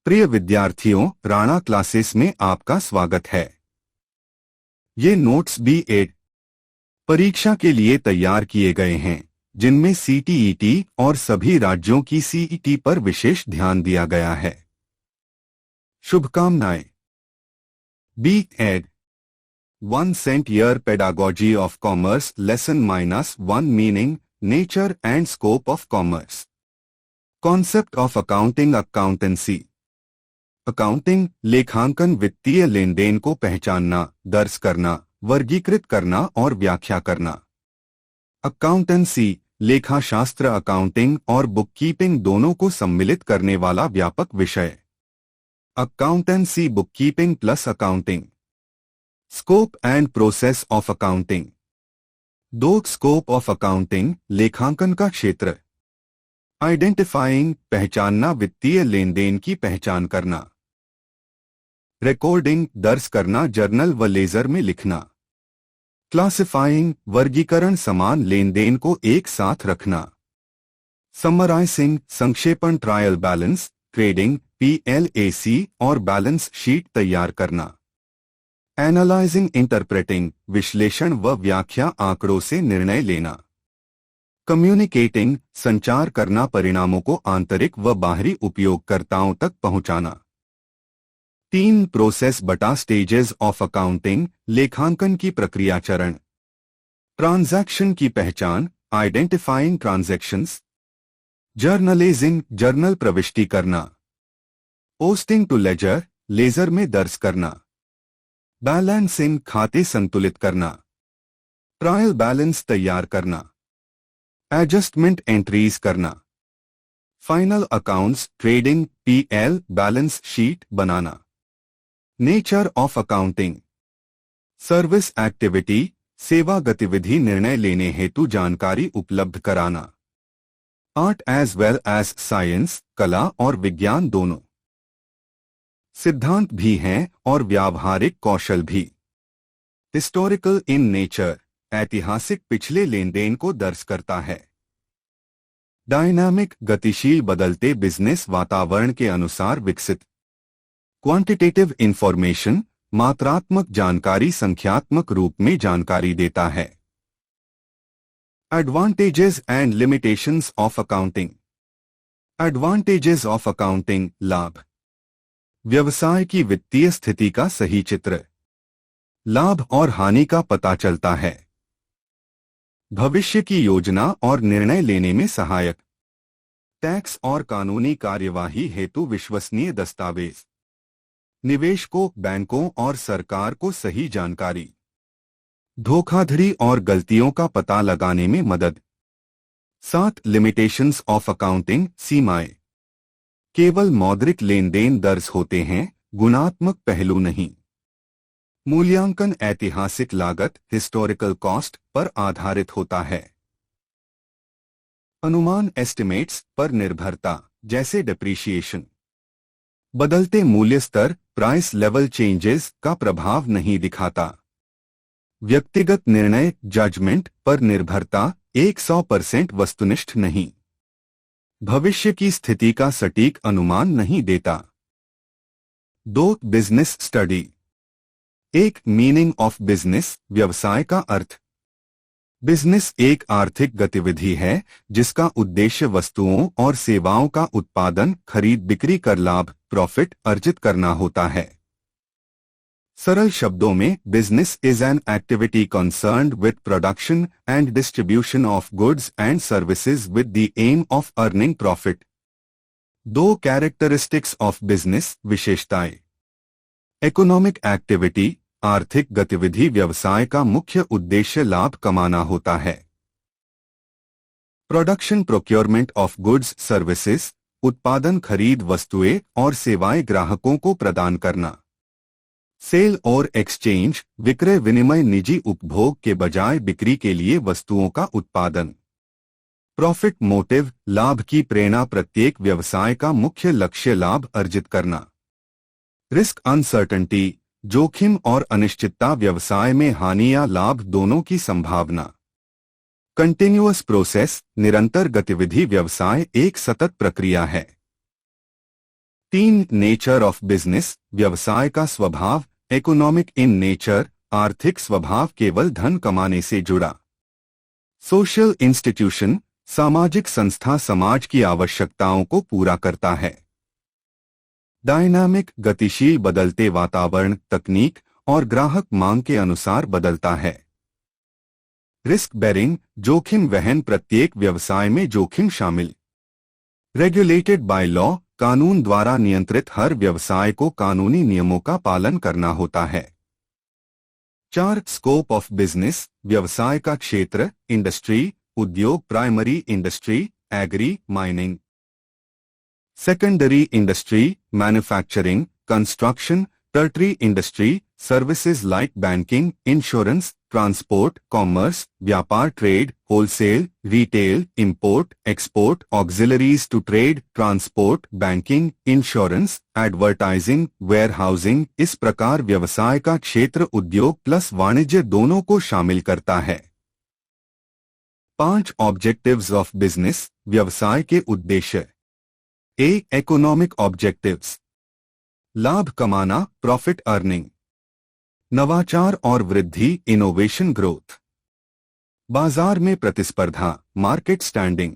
प्रिय विद्यार्थियों, राणा क्लासेस में आपका स्वागत है। ये नोट्स B.Ed परीक्षा के लिए तैयार किए गए हैं, जिनमें CTET और सभी राज्यों की CET पर विशेष ध्यान दिया गया है। शुभकामनाएं। B.Ed 1 Cent Year Pedagogy of Commerce Lesson -1 Meaning, Nature and Scope of Commerce. Concept of Accounting Accountancy. Accounting, लेखांकन वित्तीय लेनदेन को पहचानना, दर्ज करना, वर्गीकृत करना और व्याख्या करना। अकाउंटेंसी, लेखाशास्त्र अकाउंटिंग और बुककीपिंग दोनों को सम्मिलित करने वाला व्यापक विषय। Accountancy bookkeeping plus accounting. Scope and process of accounting. Scope of accounting, लेखांकन का क्षेत्र। आइडेंटिफाइंग, पहचानना, वित्तीय लेनदेन की पहचान करना। रिकॉर्डिंग, दर्ज करना, जर्नल व लेजर में लिखना। क्लासिफाइंग, वर्गीकरण, समान लेनदेन को एक साथ रखना। समराइजिंग, संक्षेपण, ट्रायल बैलेंस, ट्रेडिंग, PLAC और बैलेंस शीट तैयार करना। एनालाइजिंग, इंटरप्रेटिंग, विश्लेषण व व्याख्या, आंकड़ों से निर्णय लेना। कम्युनिकेटिंग, संचार करना, परिणामों को आंतरिक व बाहरी उपयोगकर्ताओं तक पहुंचाना। 3 प्रोसेस बटा स्टेजेस ऑफ अकाउंटिंग, लेखांकन की प्रक्रिया चरण। ट्रांजैक्शन की पहचान, आइडेंटिफाइंग ट्रांजैक्शंस। जर्नलाइजिंग, जर्नल प्रविष्टि करना। पोस्टिंग टू लेजर, लेजर में दर्ज करना। बैलेंसिंग, खाते संतुलित करना। ट्रायल बैलेंस तैयार करना। एडजस्टमेंट एंट्रीज करना। Final accounts, trading, PL, balance sheet बनाना। Nature of accounting, service activity, सेवा गतिविधि, निर्णय लेने हेतु जानकारी उपलब्ध कराना। Art as well as science, कला और विज्ञान दोनों। सिद्धांत भी हैं और व्यावहारिक कौशल भी। हिस्टोरिकल इन नेचर, ऐतिहासिक, पिछले लेनदेन को दर्ज करता है। डायनामिक, गतिशील, बदलते बिजनेस वातावरण के अनुसार विकसित। क्वांटिटेटिव इंफॉर्मेशन, मात्रात्मक जानकारी संख्यात्मक रूप में जानकारी देता है। Advantages and limitations of accounting. Advantages of accounting, लाभ। व्यवसाय की वित्तीय स्थिति का सही चित्र, लाभ और हानि का पता चलता है। भविष्य की योजना और निर्णय लेने में सहायक। टैक्स और कानूनी कार्यवाही हेतु विश्वसनीय दस्तावेज। निवेशकों, बैंकों और सरकार को सही जानकारी। धोखाधड़ी और गलतियों का पता लगाने में मदद। 7 लिमिटेशंस ऑफ अकाउंटिंग, सीमाएं। केवल मौद्रिक लेनदेन दर्ज होते हैं, गुणात्मक पहलू नहीं। मूल्यांकन ऐतिहासिक लागत, हिस्टोरिकल कॉस्ट पर आधारित होता है। अनुमान, एस्टिमेट्स पर निर्भरता, जैसे डिप्रिशिएशन। बदलते मूल्य स्तर, प्राइस लेवल चेंजेस का प्रभाव नहीं दिखाता। व्यक्तिगत निर्णय, जजमेंट पर निर्भरता, 100% वस्तुनिष्ठ नहीं। भविष्य की स्थिति का सटीक अनुमान नहीं देता। 2 business study. 1 meaning of business, व्यवसाय का अर्थ। बिजनेस एक आर्थिक गतिविधि है जिसका उद्देश्य वस्तुओं और सेवाओं का उत्पादन, खरीद बिक्री कर लाभ, प्रॉफिट अर्जित करना होता है। सरल शब्दों में, business is an activity concerned with production and distribution of goods and services with the aim of earning profit. 2 characteristics of business, विशेषताएं। इकोनॉमिक एक्टिविटी, आर्थिक गतिविधि, व्यवसाय का मुख्य उद्देश्य लाभ कमाना होता है। Production, procurement of goods services, उत्पादन, खरीद, वस्तुएं और सेवाएं ग्राहकों को प्रदान करना। सेल और एक्सचेंज, विक्रय विनिमय, निजी उपभोग के बजाय बिक्री के लिए वस्तुओं का उत्पादन। प्रॉफिट मोटिव, लाभ की प्रेरणा, प्रत्येक व्यवसाय का मुख्य लक्ष्य लाभ अर्जित करना। रिस्क अनसर्टेनिटी, जोखिम और अनिश्चितता, व्यवसाय में हानि या लाभ दोनों की संभावना। कंटिन्यूअस प्रोसेस, निरंतर गतिविधि, व्यवसाय एक सतत प्रक्रिया है। 3 नेचर ऑफ बिजनेस, व्यवसाय का स्वभाव, इकोनॉमिक इन नेचर, आर्थिक स्वभाव केवल धन कमाने से जुड़ा। सोशल इंस्टीट्यूशन, सामाजिक संस्था समाज की आवश्यकताओं को पूरा करता है। डायनामिक, गतिशील, बदलते वातावरण, तकनीक और ग्राहक मांग के अनुसार बदलता है। रिस्क बेरिंग, जोखिम वहन, प्रत्येक व्यवसाय में जोखिम शामिल। रेगुलेटेड बाय लॉ, कानून द्वारा नियंत्रित, हर व्यवसाय को कानूनी नियमों का पालन करना होता है। 4 स्कोप ऑफ बिजनेस, व्यवसाय का क्षेत्र, इंडस्ट्री, उद्योग, primary industry, agri, mining. Secondary industry, manufacturing, construction, tertiary industry, services like banking, insurance, transport, commerce, व्यापार, trade, wholesale, retail, import, export, auxiliaries to trade, transport, banking, insurance, advertising, warehousing. इस प्रकार व्यवसाय का क्षेत्र उद्योग प्लस वाणिज्य दोनों को शामिल करता है। 5 ऑब्जेक्टिव्स ऑफ बिजनेस, व्यवसाय के उद्देश्य। इकोनॉमिक ऑब्जेक्टिव्स, लाभ कमाना, प्रॉफिट अर्निंग। नवाचार और वृद्धि, इनोवेशन, ग्रोथ। बाजार में प्रतिस्पर्धा, market standing.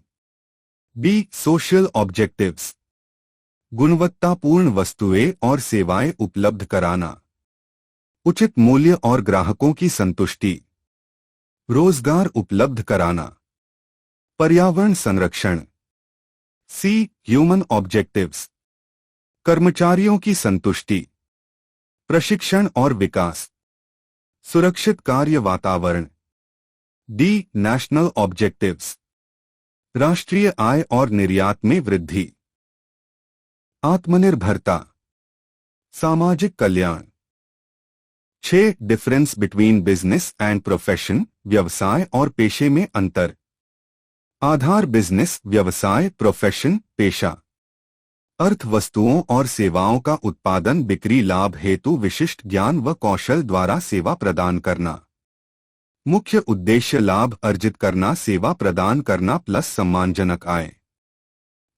B social objectives, गुणवत्तापूर्ण वस्तुएं और सेवाएं उपलब्ध कराना, उचित मूल्य और ग्राहकों की संतुष्टि, रोजगार उपलब्ध कराना, पर्यावरण संरक्षण। सी ह्यूमन ऑब्जेक्टिव्स, कर्मचारियों की संतुष्टि, प्रशिक्षण और विकास, सुरक्षित कार्य वातावरण। डी नेशनल ऑब्जेक्टिव्स, राष्ट्रीय आय और निर्यात में वृद्धि, आत्मनिर्भरता, सामाजिक कल्याण। 6 difference between business and profession, व्यवसाय और पेशे में अंतर। आधार, बिजनेस, व्यवसाय, प्रोफेशन, पेशा। अर्थ, वस्तुओं और सेवाओं का उत्पादन, बिक्री, लाभ हेतु विशिष्ट ज्ञान व कौशल द्वारा सेवा प्रदान करना। मुख्य उद्देश्य लाभ अर्जित करना, सेवा प्रदान करना प्लस सम्मानजनक आय।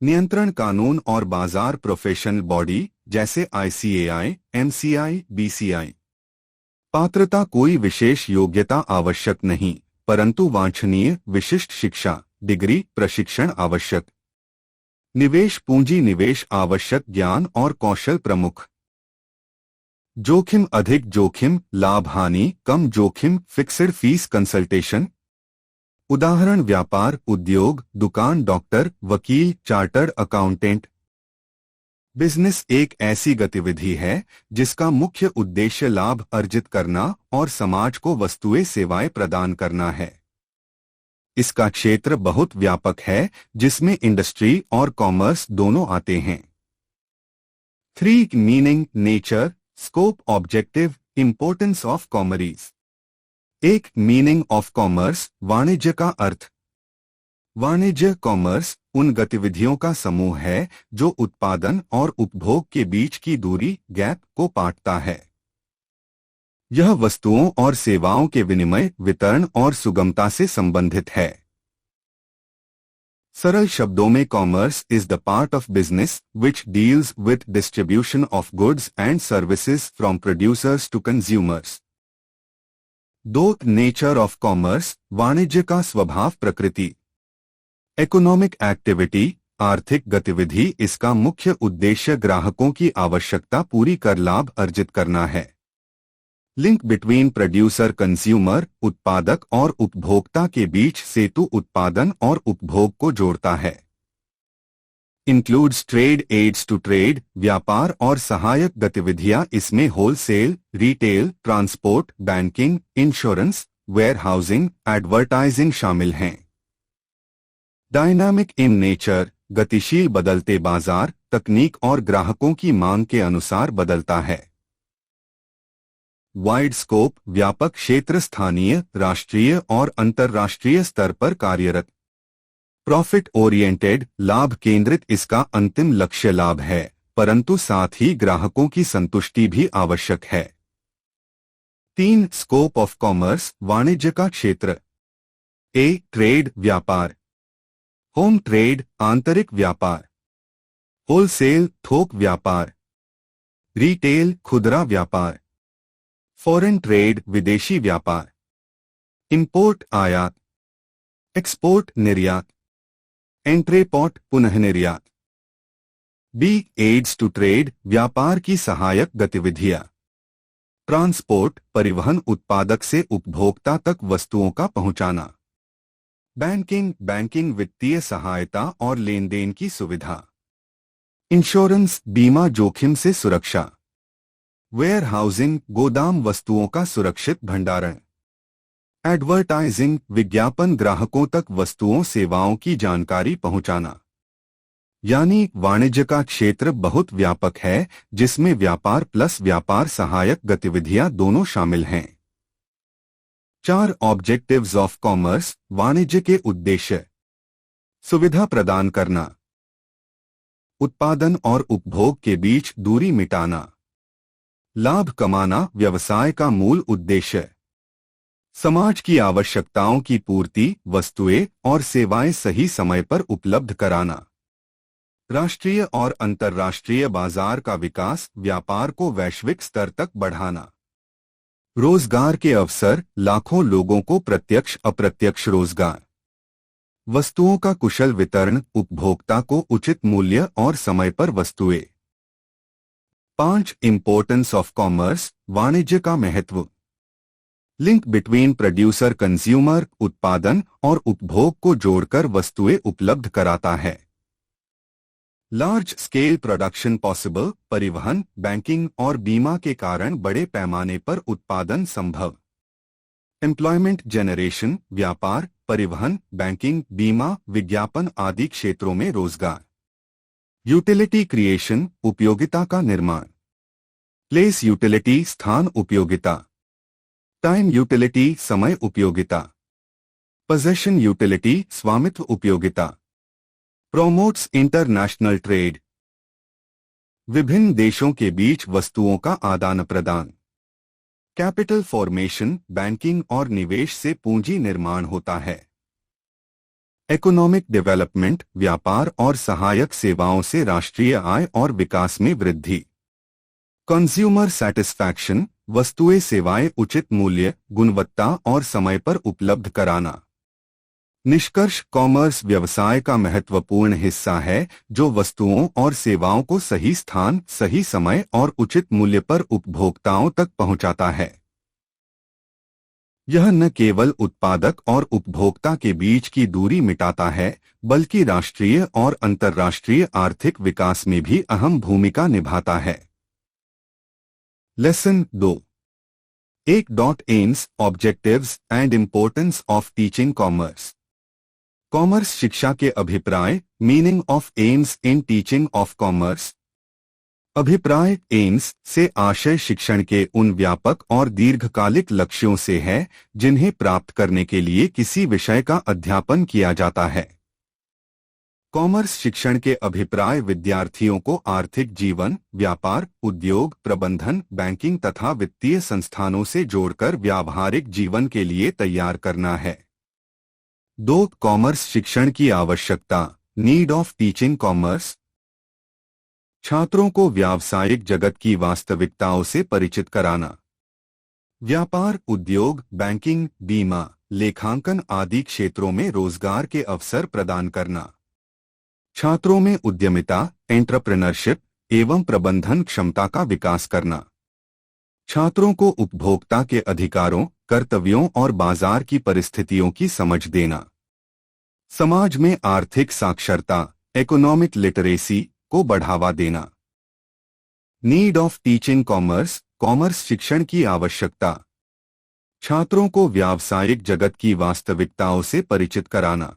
नियंत्रण, कानून और बाजार, प्रोफेशनल बॉडी जैसे ICAI, MCI, BCI। पात्रता, कोई विशेष योग्यता आवश्यक नहीं, परंतु वांछनीय विशिष्ट शिक्षा, डिग्री, प्रशिक्षण आवश्यक। निवेश, पूंजी निवेश आवश्यक, ज्ञान और कौशल प्रमुख। जोखिम, अधिक जोखिम, लाभ हानि, कम जोखिम, फिक्स्ड फीस कंसल्टेशन। उदाहरण, व्यापार, उद्योग, दुकान, डॉक्टर, वकील, चार्टर्ड अकाउंटेंट। बिजनेस एक ऐसी गतिविधि है जिसका मुख्य उद्देश्य लाभ अर्जित करना और समाज को वस्तुएं सेवाएं प्रदान करना है। इसका क्षेत्र बहुत व्यापक है जिसमें इंडस्ट्री और कॉमर्स दोनों आते हैं। 3 meaning, nature, scope, objective, importance of commerce. 1 meaning of commerce, वाणिज्य का अर्थ। वाणिज्य, कॉमर्स उन गतिविधियों का समूह है जो उत्पादन और उपभोग के बीच की दूरी, गैप को पाटता है। यह वस्तुओं और सेवाओं के विनिमय, वितरण और सुगमता से संबंधित है। सरल शब्दों में commerce is the part of business which deals with distribution of goods and services from producers to consumers. 2 nature of commerce, वाणिज्य का स्वभाव, प्रकृति। इकोनॉमिक एक्टिविटी, आर्थिक गतिविधि, इसका मुख्य उद्देश्य ग्राहकों की आवश्यकता पूरी कर लाभ अर्जित करना है। लिंक बिटवीन प्रोड्यूसर कंज्यूमर, उत्पादक और उपभोक्ता के बीच सेतु उत्पादन और उपभोग को जोड़ता है। Includes trade, aids to trade, व्यापार और सहायक गतिविधियां, इसमें wholesale, retail, transport, banking, insurance, warehousing, advertising शामिल हैं। डायनामिक इन नेचर, गतिशील, बदलते बाजार, तकनीक और ग्राहकों की मांग के अनुसार बदलता है। वाइड स्कोप, व्यापक क्षेत्र, स्थानीय, राष्ट्रीय और अंतर्राष्ट्रीय स्तर पर कार्यरत। प्रॉफिट ओरिएंटेड, लाभ केंद्रित, इसका अंतिम लक्ष्य लाभ है, परंतु साथ ही ग्राहकों की संतुष्टि भी आवश्यक है। 3 स्कोप ऑफ कॉमर्स, वाणिज्य का क्षेत्र। ट्रेड, व्यापार। होम ट्रेड, आंतरिक व्यापार। होलसेल थोक व्यापार, रिटेल खुदरा व्यापार, फॉरेन ट्रेड विदेशी व्यापार, इंपोर्ट आयात, एक्सपोर्ट निर्यात, एंट्रेपोर्ट पुनः निर्यात। बी एड्स टू ट्रेड व्यापार की सहायक गतिविधियां, ट्रांसपोर्ट परिवहन उत्पादक से उपभोक्ता तक वस्तुओं का पहुंचाना, बैंकिंग वित्तीय सहायता और लेन देन की सुविधा, इंश्योरेंस बीमा जोखिम से सुरक्षा, वेयर हाउसिंग गोदाम वस्तुओं का सुरक्षित भंडारण, एडवर्टाइजिंग विज्ञापन ग्राहकों तक वस्तुओं सेवाओं की जानकारी पहुंचाना। यानी वाणिज्य का क्षेत्र बहुत व्यापक है जिसमें व्यापार प्लस व्यापार सहायक गतिविधियां दोनों शामिल हैं। 4 ऑब्जेक्टिव्स ऑफ कॉमर्स वाणिज्य के उद्देश्य, सुविधा प्रदान करना, उत्पादन और उपभोग के बीच दूरी मिटाना, लाभ कमाना व्यवसाय का मूल उद्देश्य, समाज की आवश्यकताओं की पूर्ति, वस्तुएं और सेवाएं सही समय पर उपलब्ध कराना, राष्ट्रीय और अंतर्राष्ट्रीय बाजार का विकास, व्यापार को वैश्विक स्तर तक बढ़ाना, रोजगार के अवसर, लाखों लोगों को प्रत्यक्ष अप्रत्यक्ष रोजगार, वस्तुओं का कुशल वितरण, उपभोक्ता को उचित मूल्य और समय पर वस्तुएं। 5 इंपोर्टेंस ऑफ कॉमर्स वाणिज्य का महत्व, लिंक बिटवीन प्रोड्यूसर कंज्यूमर उत्पादन और उपभोग को जोड़कर वस्तुएं उपलब्ध कराता है। लार्ज स्केल प्रोडक्शन पॉसिबल परिवहन, बैंकिंग और बीमा के कारण बड़े पैमाने पर उत्पादन संभव। एम्प्लॉयमेंट जनरेशन व्यापार, परिवहन, बैंकिंग, बीमा, विज्ञापन आदि क्षेत्रों में रोजगार। यूटिलिटी क्रिएशन उपयोगिता का निर्माण। प्लेस यूटिलिटी स्थान उपयोगिता। टाइम यूटिलिटी समय उपयोगिता। पोजेशन यूटिलिटी स्वामित्व उपयोगिता। प्रोमोट्स इंटरनेशनल ट्रेड विभिन्न देशों के बीच वस्तुओं का आदान प्रदान। कैपिटल फॉर्मेशन बैंकिंग और निवेश से पूंजी निर्माण होता है। इकोनॉमिक डेवलपमेंट व्यापार और सहायक सेवाओं से राष्ट्रीय आय और विकास में वृद्धि। कंज्यूमर सैटिस्फैक्शन वस्तुएं सेवाएं उचित मूल्य, गुणवत्ता और समय पर उपलब्ध कराना। निष्कर्ष कॉमर्स व्यवसाय का महत्वपूर्ण हिस्सा है जो वस्तुओं और सेवाओं को सही स्थान, सही समय और उचित मूल्य पर उपभोक्ताओं तक पहुंचाता है। यह न केवल उत्पादक और उपभोक्ता के बीच की दूरी मिटाता है बल्कि राष्ट्रीय और अंतर्राष्ट्रीय आर्थिक विकास में भी अहम भूमिका निभाता है। लेसन 2 1.एम्स objectives and importance of teaching commerce. Commerce शिक्षा के अभिप्राय meaning of aims in teaching of commerce. अभिप्राय एम्स से आशय शिक्षण के उन व्यापक और दीर्घकालिक लक्ष्यों से है जिन्हें प्राप्त करने के लिए किसी विषय का अध्यापन किया जाता है। कॉमर्स शिक्षण के अभिप्राय विद्यार्थियों को आर्थिक जीवन, व्यापार, उद्योग, प्रबंधन, बैंकिंग तथा वित्तीय संस्थानों से जोड़कर व्यावहारिक जीवन के लिए तैयार करना है। 2 कॉमर्स शिक्षण की आवश्यकता नीड ऑफ टीचिंग कॉमर्स। छात्रों को व्यावसायिक जगत की वास्तविकताओं से परिचित कराना। व्यापार, उद्योग, बैंकिंग, बीमा, लेखांकन आदि क्षेत्रों में रोजगार के अवसर प्रदान करना। छात्रों में उद्यमिता, एंटरप्रेन्योरशिप एवं प्रबंधन क्षमता का विकास करना। छात्रों को उपभोक्ता के अधिकारों, कर्तव्यों और बाजार की परिस्थितियों की समझ देना। समाज में आर्थिक साक्षरता, इकोनॉमिक लिटरेसी को बढ़ावा देना। Need of teaching commerce commerce शिक्षण की आवश्यकता। छात्रों को व्यावसायिक जगत की वास्तविकताओं से परिचित कराना।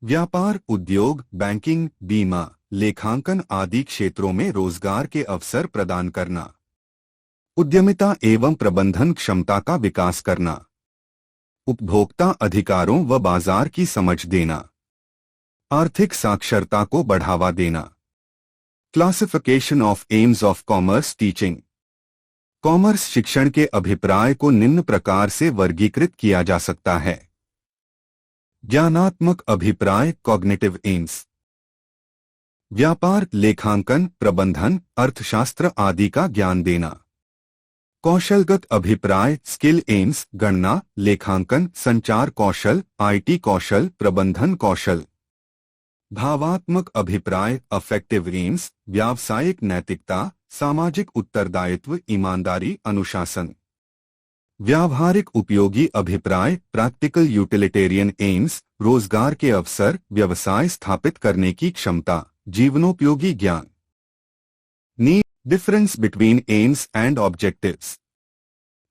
व्यापार, उद्योग, बैंकिंग, बीमा, लेखांकन आदि क्षेत्रों में रोजगार के अवसर प्रदान करना। उद्यमिता एवं प्रबंधन क्षमता का विकास करना। उपभोक्ता अधिकारों व बाजार की समझ देना। आर्थिक साक्षरता को बढ़ावा देना। Classification of AIIMS of commerce teaching. Commerce शिक्षण के अभिप्राय को निम्न प्रकार से वर्गीकृत किया जा सकता है। ज्ञानात्मक अभिप्राय कॉग्निटिव एम्स। व्यापार, लेखांकन, प्रबंधन, अर्थशास्त्र आदि का ज्ञान देना। कौशलगत अभिप्राय, स्किल एम्स, गणना, लेखांकन, संचार कौशल, आईटी कौशल, प्रबंधन कौशल। भावात्मक अभिप्राय, अफेक्टिव एम्स, व्यावसायिक नैतिकता, सामाजिक उत्तरदायित्व, ईमानदारी, अनुशासन। व्यावहारिक उपयोगी अभिप्राय, प्रैक्टिकल यूटिलिटेरियन एम्स, रोजगार के अवसर, व्यवसाय स्थापित करने की क्षमता, जीवनोपयोगी ज्ञान। Need, difference between aims and objectives.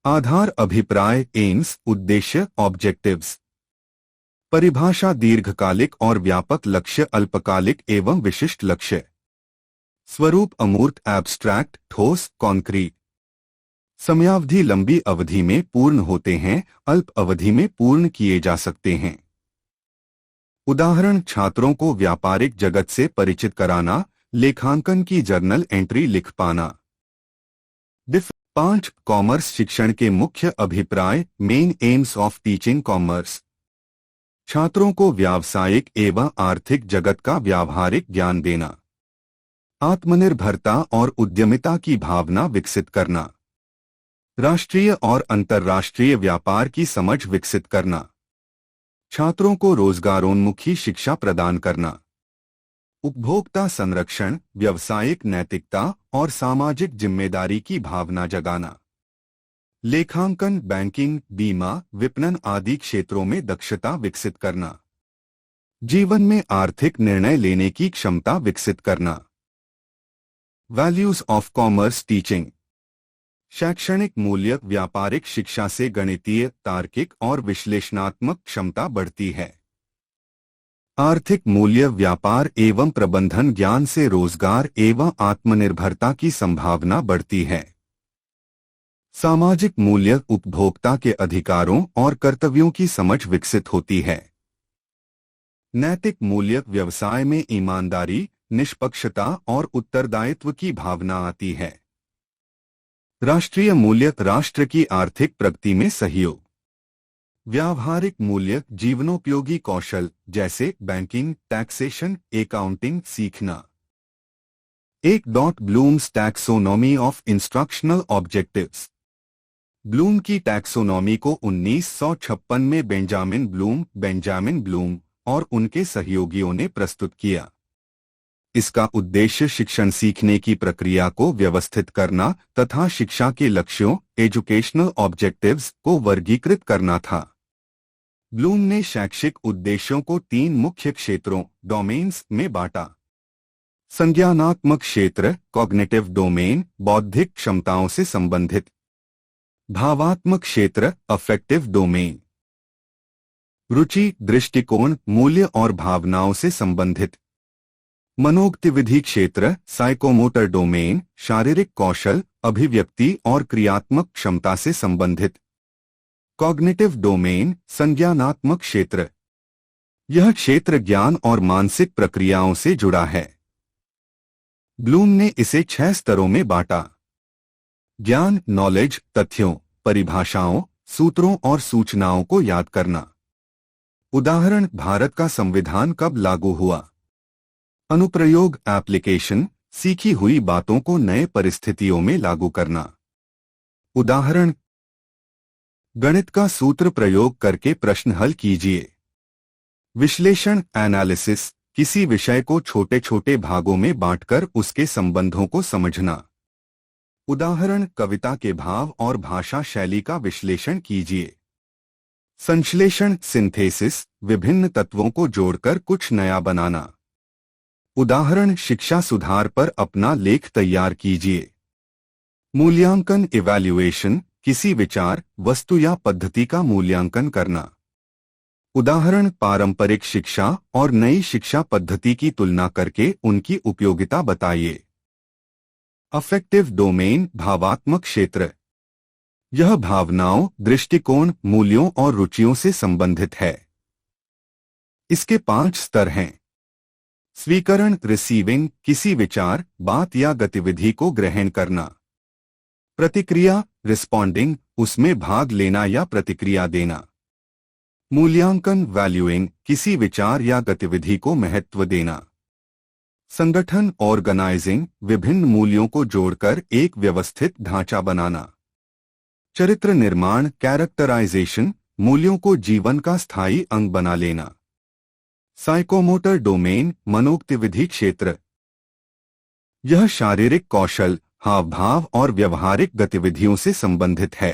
आधार अभिप्राय, एम्स, उद्देश्य, ऑब्जेक्टिव्स। परिभाषा, दीर्घकालिक और व्यापक लक्ष्य, अल्पकालिक एवं विशिष्ट लक्ष्य। स्वरूप, अमूर्त, एब्स्ट्रैक्ट, ठोस, कॉन्क्रीट। समयावधि, लंबी अवधि में पूर्ण होते हैं, अल्प अवधि में पूर्ण किए जा सकते हैं। उदाहरण, छात्रों को व्यापारिक जगत से परिचित कराना, लेखांकन की जर्नल एंट्री लिख पाना। 5. कॉमर्स शिक्षण के मुख्य अभिप्राय, main aims of teaching commerce. छात्रों को व्यावसायिक एवं आर्थिक जगत का व्यावहारिक ज्ञान देना। आत्मनिर्भरता और उद्यमिता की भावना विकसित करना। राष्ट्रीय और अंतर्राष्ट्रीय व्यापार की समझ विकसित करना। छात्रों को रोजगारोन्मुखी शिक्षा प्रदान करना। उपभोक्ता संरक्षण, व्यावसायिक नैतिकता और सामाजिक जिम्मेदारी की भावना जगाना। लेखांकन, बैंकिंग, बीमा, विपणन आदि क्षेत्रों में दक्षता विकसित करना। जीवन में आर्थिक निर्णय लेने की क्षमता विकसित करना। Values of commerce teaching. शैक्षणिक मूल्य, व्यापारिक शिक्षा से गणितीय, तार्किक और विश्लेषणात्मक क्षमता बढ़ती है। आर्थिक मूल्य, व्यापार एवं प्रबंधन ज्ञान से रोजगार एवं आत्मनिर्भरता की संभावना बढ़ती है। सामाजिक मूल्य, उपभोक्ता के अधिकारों और कर्तव्यों की समझ विकसित होती है। नैतिक मूल्य, व्यवसाय में ईमानदारी, निष्पक्षता और उत्तरदायित्व की भावना आती है। राष्ट्रीय मूल्य, राष्ट्र की आर्थिक प्रगति में सहयोग। व्यावहारिक मूल्य, जीवनोपयोगी कौशल जैसे बैंकिंग, टैक्सेशन, अकाउंटिंग सीखना। 1. Bloom's taxonomy of instructional objectives. Bloom की टैक्सोनॉमी को 1956 में बेंजामिन ब्लूम और उनके सहयोगियों ने प्रस्तुत किया। इसका उद्देश्य शिक्षण सीखने की प्रक्रिया को व्यवस्थित करना तथा शिक्षा के लक्ष्यों, एजुकेशनल ऑब्जेक्टिव्स को वर्गीकृत करना था। ब्लूम ने शैक्षिक उद्देश्यों को 3 मुख्य क्षेत्रों, डोमेन्स में बांटा। संज्ञानात्मक क्षेत्र, कॉग्निटिव डोमेन, बौद्धिक क्षमताओं से संबंधित। भावात्मक क्षेत्र, अफेक्टिव डोमेन। रुचि, दृष्टिकोण, मूल्य और भावनाओं से संबंधित। मनोगतिविधि क्षेत्र, साइकोमोटर डोमेन, शारीरिक कौशल, अभिव्यक्ति और क्रियात्मक क्षमता से संबंधित। कॉग्निटिव डोमेन, संज्ञानात्मक क्षेत्र। यह क्षेत्र ज्ञान और मानसिक प्रक्रियाओं से जुड़ा है। ब्लूम ने इसे 6 स्तरों में बांटा। ज्ञान, नॉलेज, तथ्यों, परिभाषाओं, सूत्रों और सूचनाओं को याद करना। उदाहरण, भारत का संविधान कब लागू हुआ। अनुप्रयोग, एप्लीकेशन, सीखी हुई बातों को नए परिस्थितियों में लागू करना। उदाहरण, गणित का सूत्र प्रयोग करके प्रश्न हल कीजिए। विश्लेषण, एनालिसिस, किसी विषय को छोटे छोटे भागों में बांटकर उसके संबंधों को समझना। उदाहरण, कविता के भाव और भाषा शैली का विश्लेषण कीजिए। संश्लेषण, सिंथेसिस, विभिन्न तत्वों को जोड़कर कुछ नया बनाना। उदाहरण, शिक्षा सुधार पर अपना लेख तैयार कीजिए। मूल्यांकन, इवैल्यूएशन, किसी विचार, वस्तु या पद्धति का मूल्यांकन करना। उदाहरण, पारंपरिक शिक्षा और नई शिक्षा पद्धति की तुलना करके उनकी उपयोगिता बताइए। अफेक्टिव डोमेन, भावात्मक क्षेत्र। यह भावनाओं, दृष्टिकोण, मूल्यों और रुचियों से संबंधित है। इसके 5 स्तर हैं। स्वीकरण, रिसीविंग, किसी विचार, बात या गतिविधि को ग्रहण करना। प्रतिक्रिया, रिस्पॉन्डिंग, उसमें भाग लेना या प्रतिक्रिया देना। मूल्यांकन, वैल्यूइंग, किसी विचार या गतिविधि को महत्व देना। संगठन ऑर्गेनाइजिंग, विभिन्न मूल्यों को जोड़कर एक व्यवस्थित ढांचा बनाना। चरित्र निर्माण कैरेक्टराइजेशन, मूल्यों को जीवन का स्थायी अंग बना लेना। साइकोमोटर डोमेन मनोगतिविधि क्षेत्र, यह शारीरिक कौशल, हाव भाव और व्यवहारिक गतिविधियों से संबंधित है।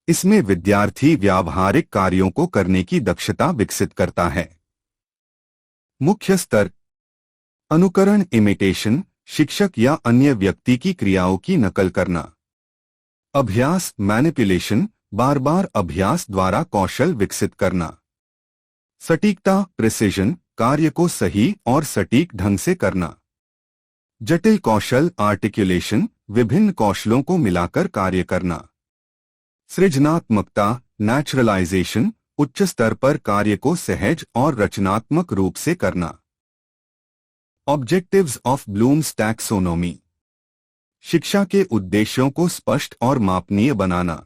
इसमें विद्यार्थी व्यावहारिक कार्यों को करने की दक्षता विकसित करता है। मुख्य स्तर अनुकरण इमिटेशन, शिक्षक या अन्य व्यक्ति की क्रियाओं की नकल करना। अभ्यास मैनिपुलेशन, बार बार अभ्यास द्वारा कौशल विकसित करना। सटीकता प्रिसिजन, कार्य को सही और सटीक ढंग से करना। जटिल कौशल आर्टिकुलेशन, विभिन्न कौशलों को मिलाकर कार्य करना। सृजनात्मकता नेचुरलाइजेशन, उच्च स्तर पर कार्य को सहज और रचनात्मक रूप से करना। ऑब्जेक्टिव्स ऑफ ब्लूम्स टैक्सोनॉमी, शिक्षा के उद्देश्यों को स्पष्ट और मापनीय बनाना।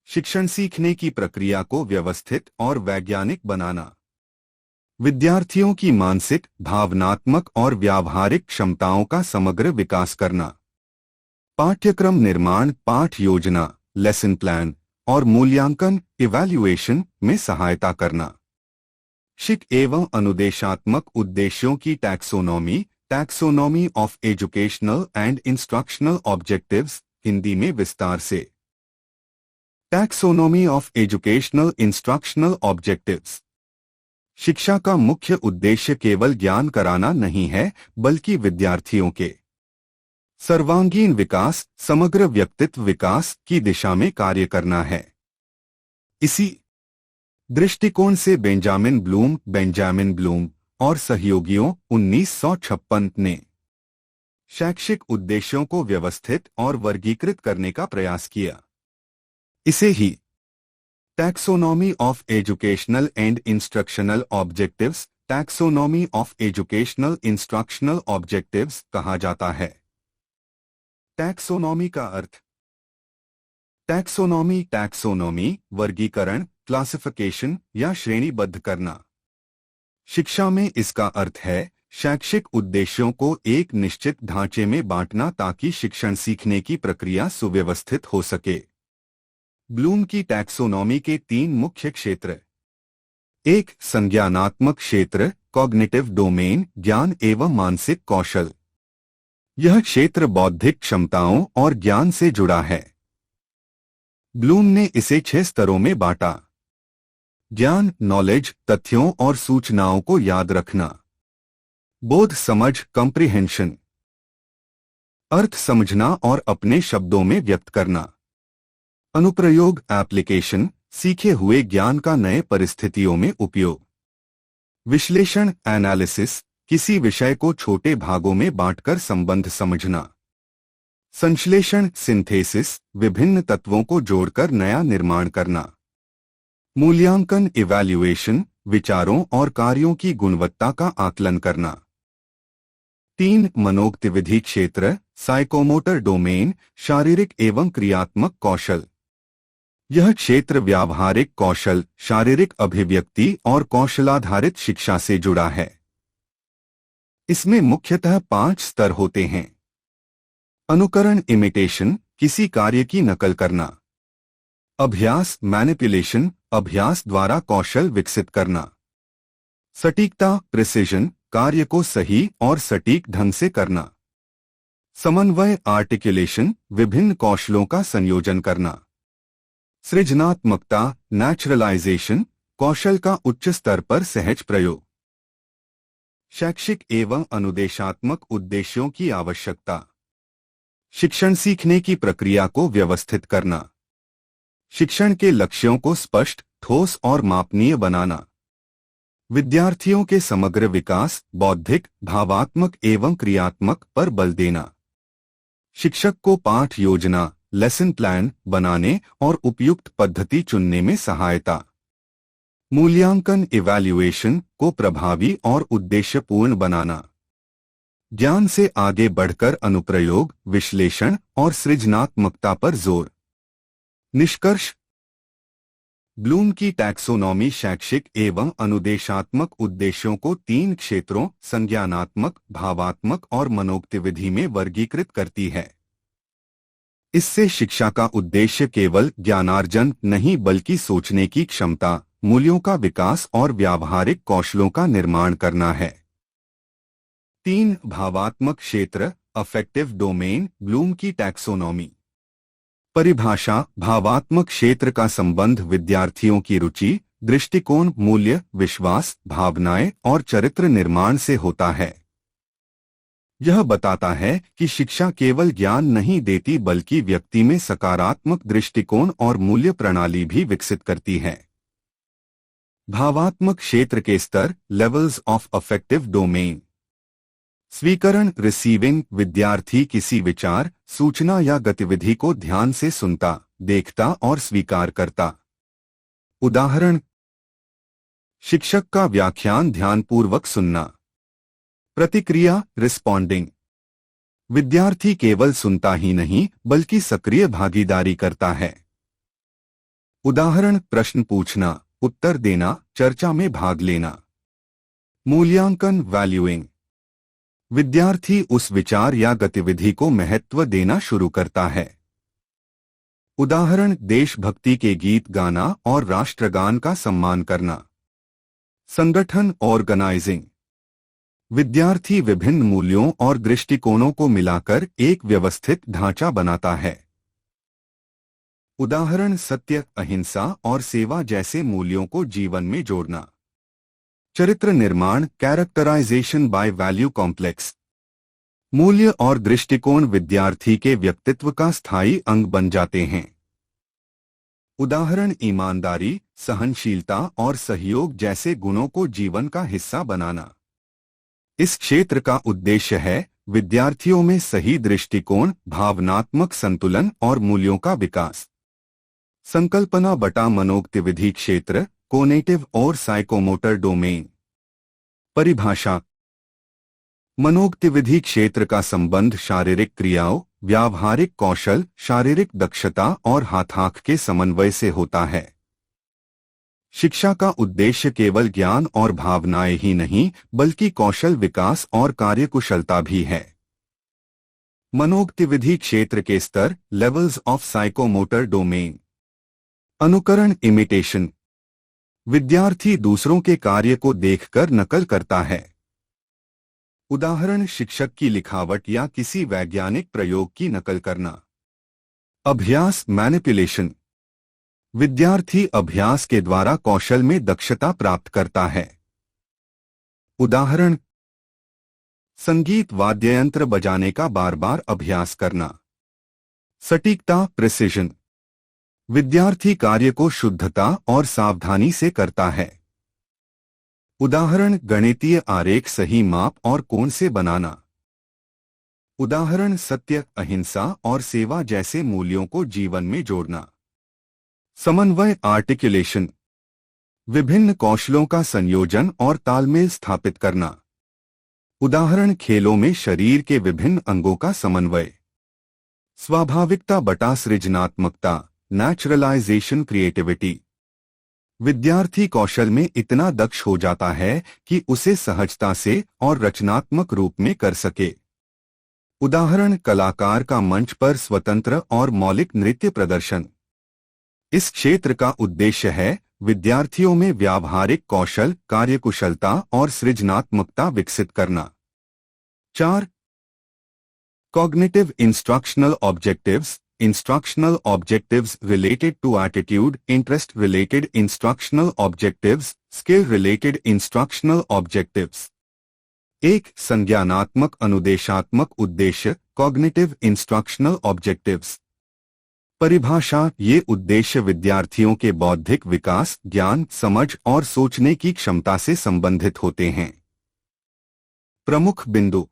शिक्षण सीखने की प्रक्रिया को व्यवस्थित और वैज्ञानिक बनाना। विद्यार्थियों की मानसिक, भावनात्मक और व्यावहारिक क्षमताओं का समग्र विकास करना। पाठ्यक्रम निर्माण, पाठ योजना लेसन प्लान और मूल्यांकन इवैल्यूएशन में सहायता करना। शिक एवं अनुदेशात्मक उद्देश्यों की taxonomy, taxonomy of educational and instructional objectives, Hindi में विस्तार से taxonomy of educational instructional objectives. शिक्षा का मुख्य उद्देश्य केवल ज्ञान कराना नहीं है, बल्कि विद्यार्थियों के सर्वांगीण विकास, समग्र व्यक्तित्व विकास की दिशा में कार्य करना है। इसी दृष्टिकोण से बेंजामिन ब्लूम और सहयोगियों 1956 ने शैक्षिक उद्देश्यों को व्यवस्थित और वर्गीकृत करने का प्रयास किया। इसे ही taxonomy of educational and instructional objectives, taxonomy of educational instructional objectives कहा जाता है। टैक्सोनॉमी का अर्थ टैक्सोनॉमी वर्गीकरण, क्लासिफिकेशन या श्रेणीबद्ध करना। शिक्षा में इसका अर्थ है शैक्षिक उद्देश्यों को एक निश्चित ढांचे में बांटना ताकि शिक्षण सीखने की प्रक्रिया सुव्यवस्थित हो सके। ब्लूम की टैक्सोनॉमी के 3 मुख्य क्षेत्र। 1. संज्ञानात्मक क्षेत्र कॉग्निटिव डोमेन, ज्ञान एवं मानसिक कौशल। यह क्षेत्र बौद्धिक क्षमताओं और ज्ञान से जुड़ा है। ब्लूम ने इसे 6 स्तरों में बांटा। ज्ञान नॉलेज, तथ्यों और सूचनाओं को याद रखना। बोध समझ कॉम्प्रिहेंशन, अर्थ समझना और अपने शब्दों में व्यक्त करना। अनुप्रयोग एप्लीकेशन, सीखे हुए ज्ञान का नए परिस्थितियों में उपयोग। विश्लेषण एनालिसिस, किसी विषय को छोटे भागों में बांटकर संबंध समझना। संश्लेषण सिंथेसिस, विभिन्न तत्वों को जोड़कर नया निर्माण करना। मूल्यांकन इवैल्यूएशन, विचारों और कार्यों की गुणवत्ता का आकलन करना। 3. मनोगतिविधि क्षेत्र साइकोमोटर डोमेन, शारीरिक एवं क्रियात्मक कौशल। यह क्षेत्र व्यावहारिक कौशल, शारीरिक अभिव्यक्ति और कौशलाधारित शिक्षा से जुड़ा है। इसमें मुख्यतः 5 स्तर होते हैं। अनुकरण इमिटेशन, किसी कार्य की नकल करना। अभ्यास मैनिपुलेशन, अभ्यास द्वारा कौशल विकसित करना। सटीकता प्रिसिजन, कार्य को सही और सटीक ढंग से करना। समन्वय आर्टिकुलेशन, विभिन्न कौशलों का संयोजन करना। सृजनात्मकता नेचुरलाइजेशन, कौशल का उच्च स्तर पर सहज प्रयोग। शैक्षिक एवं अनुदेशात्मक उद्देश्यों की आवश्यकता। शिक्षण सीखने की प्रक्रिया को व्यवस्थित करना। शिक्षण के लक्ष्यों को स्पष्ट, ठोस और मापनीय बनाना। विद्यार्थियों के समग्र विकास, बौद्धिक, भावात्मक एवं क्रियात्मक पर बल देना। शिक्षक को पाठ योजना लेसन प्लान बनाने और उपयुक्त पद्धति चुनने में सहायता। मूल्यांकन इवैल्यूएशन को प्रभावी और उद्देश्यपूर्ण बनाना। ज्ञान से आगे बढ़कर अनुप्रयोग, विश्लेषण और सृजनात्मकता पर जोर। निष्कर्ष ब्लूम की टैक्सोनॉमी शैक्षिक एवं अनुदेशात्मक उद्देश्यों को 3 क्षेत्रों संज्ञानात्मक, भावात्मक और मनोगतिविधि में वर्गीकृत करती है। इससे शिक्षा का उद्देश्य केवल ज्ञानार्जन नहीं बल्कि सोचने की क्षमता, मूल्यों का विकास और व्यावहारिक कौशलों का निर्माण करना है। 3 भावात्मक क्षेत्र अफेक्टिव डोमेन ब्लूम की टैक्सोनॉमी। परिभाषा भावात्मक क्षेत्र का संबंध विद्यार्थियों की रुचि, दृष्टिकोण, मूल्य, विश्वास, भावनाएं और चरित्र निर्माण से होता है। यह बताता है कि शिक्षा केवल ज्ञान नहीं देती बल्कि व्यक्ति में सकारात्मक दृष्टिकोण और मूल्य प्रणाली भी विकसित करती है। भावात्मक क्षेत्र के स्तर लेवल्स ऑफ अफेक्टिव डोमेन। स्वीकरण रिसीविंग विद्यार्थी किसी विचार, सूचना या गतिविधि को ध्यान से सुनता, देखता और स्वीकार करता। उदाहरण शिक्षक का व्याख्यान ध्यानपूर्वक सुनना। प्रतिक्रिया रिस्पॉन्डिंग विद्यार्थी केवल सुनता ही नहीं बल्कि सक्रिय भागीदारी करता है। उदाहरण प्रश्न पूछना, उत्तर देना, चर्चा में भाग लेना। मूल्यांकन वैल्यूइंग विद्यार्थी उस विचार या गतिविधि को महत्व देना शुरू करता है। उदाहरण देशभक्ति के गीत गाना और राष्ट्रगान का सम्मान करना। संगठन ऑर्गेनाइजिंग विद्यार्थी विभिन्न मूल्यों और दृष्टिकोणों को मिलाकर एक व्यवस्थित ढांचा बनाता है। उदाहरण सत्य, अहिंसा और सेवा जैसे मूल्यों को जीवन में जोड़ना। चरित्र निर्माण कैरेक्टराइजेशन बाय वैल्यू कॉम्प्लेक्स मूल्य और दृष्टिकोण विद्यार्थी के व्यक्तित्व का स्थायी अंग बन जाते हैं। उदाहरण ईमानदारी, सहनशीलता और सहयोग जैसे गुणों को जीवन का हिस्सा बनाना। इस क्षेत्र का उद्देश्य है विद्यार्थियों में सही दृष्टिकोण, भावनात्मक संतुलन और मूल्यों का विकास। संकल्पना बटा मनोगतिविधि क्षेत्र कोग्निटिव और साइकोमोटर डोमेन। परिभाषा मनोगतिविधि क्षेत्र का संबंध शारीरिक क्रियाओं, व्यावहारिक कौशल, शारीरिक दक्षता और हाथ-आंख के समन्वय से होता है। शिक्षा का उद्देश्य केवल ज्ञान और भावनाएं ही नहीं बल्कि कौशल विकास और कार्यकुशलता भी है। मनोगतिविधि क्षेत्र के स्तर लेवल्स ऑफ साइकोमोटर डोमेन। अनुकरण इमिटेशन विद्यार्थी दूसरों के कार्य को देखकर नकल करता है। उदाहरण शिक्षक की लिखावट या किसी वैज्ञानिक प्रयोग की नकल करना। अभ्यास मैनिपुलेशन विद्यार्थी अभ्यास के द्वारा कौशल में दक्षता प्राप्त करता है। उदाहरण संगीत वाद्ययंत्र बजाने का बार बार अभ्यास करना। सटीकता प्रिसिजन विद्यार्थी कार्य को शुद्धता और सावधानी से करता है। उदाहरण गणितीय आरेख सही माप और कोण से बनाना। उदाहरण सत्य, अहिंसा और सेवा जैसे मूल्यों को जीवन में जोड़ना। समन्वय आर्टिकुलेशन विभिन्न कौशलों का संयोजन और तालमेल स्थापित करना। उदाहरण खेलों में शरीर के विभिन्न अंगों का समन्वय। स्वाभाविकता बटा सृजनात्मकता नेचुरलाइजेशन क्रिएटिविटी विद्यार्थी कौशल में इतना दक्ष हो जाता है कि उसे सहजता से और रचनात्मक रूप में कर सके। उदाहरण कलाकार का मंच पर स्वतंत्र और मौलिक नृत्य प्रदर्शन। इस क्षेत्र का उद्देश्य है विद्यार्थियों में व्यावहारिक कौशल, कार्यकुशलता और सृजनात्मकता विकसित करना। 4 cognitive instructional objectives Instructional objectives related to attitude, interest-related instructional objectives, skill-related instructional objectives। 1 संज्ञानात्मक अनुदेशात्मक उद्देश्य Cognitive instructional objectives। परिभाषा ये उद्देश्य विद्यार्थियों के बौद्धिक विकास, ज्ञान, समझ और सोचने की क्षमता से संबंधित होते हैं। प्रमुख बिंदु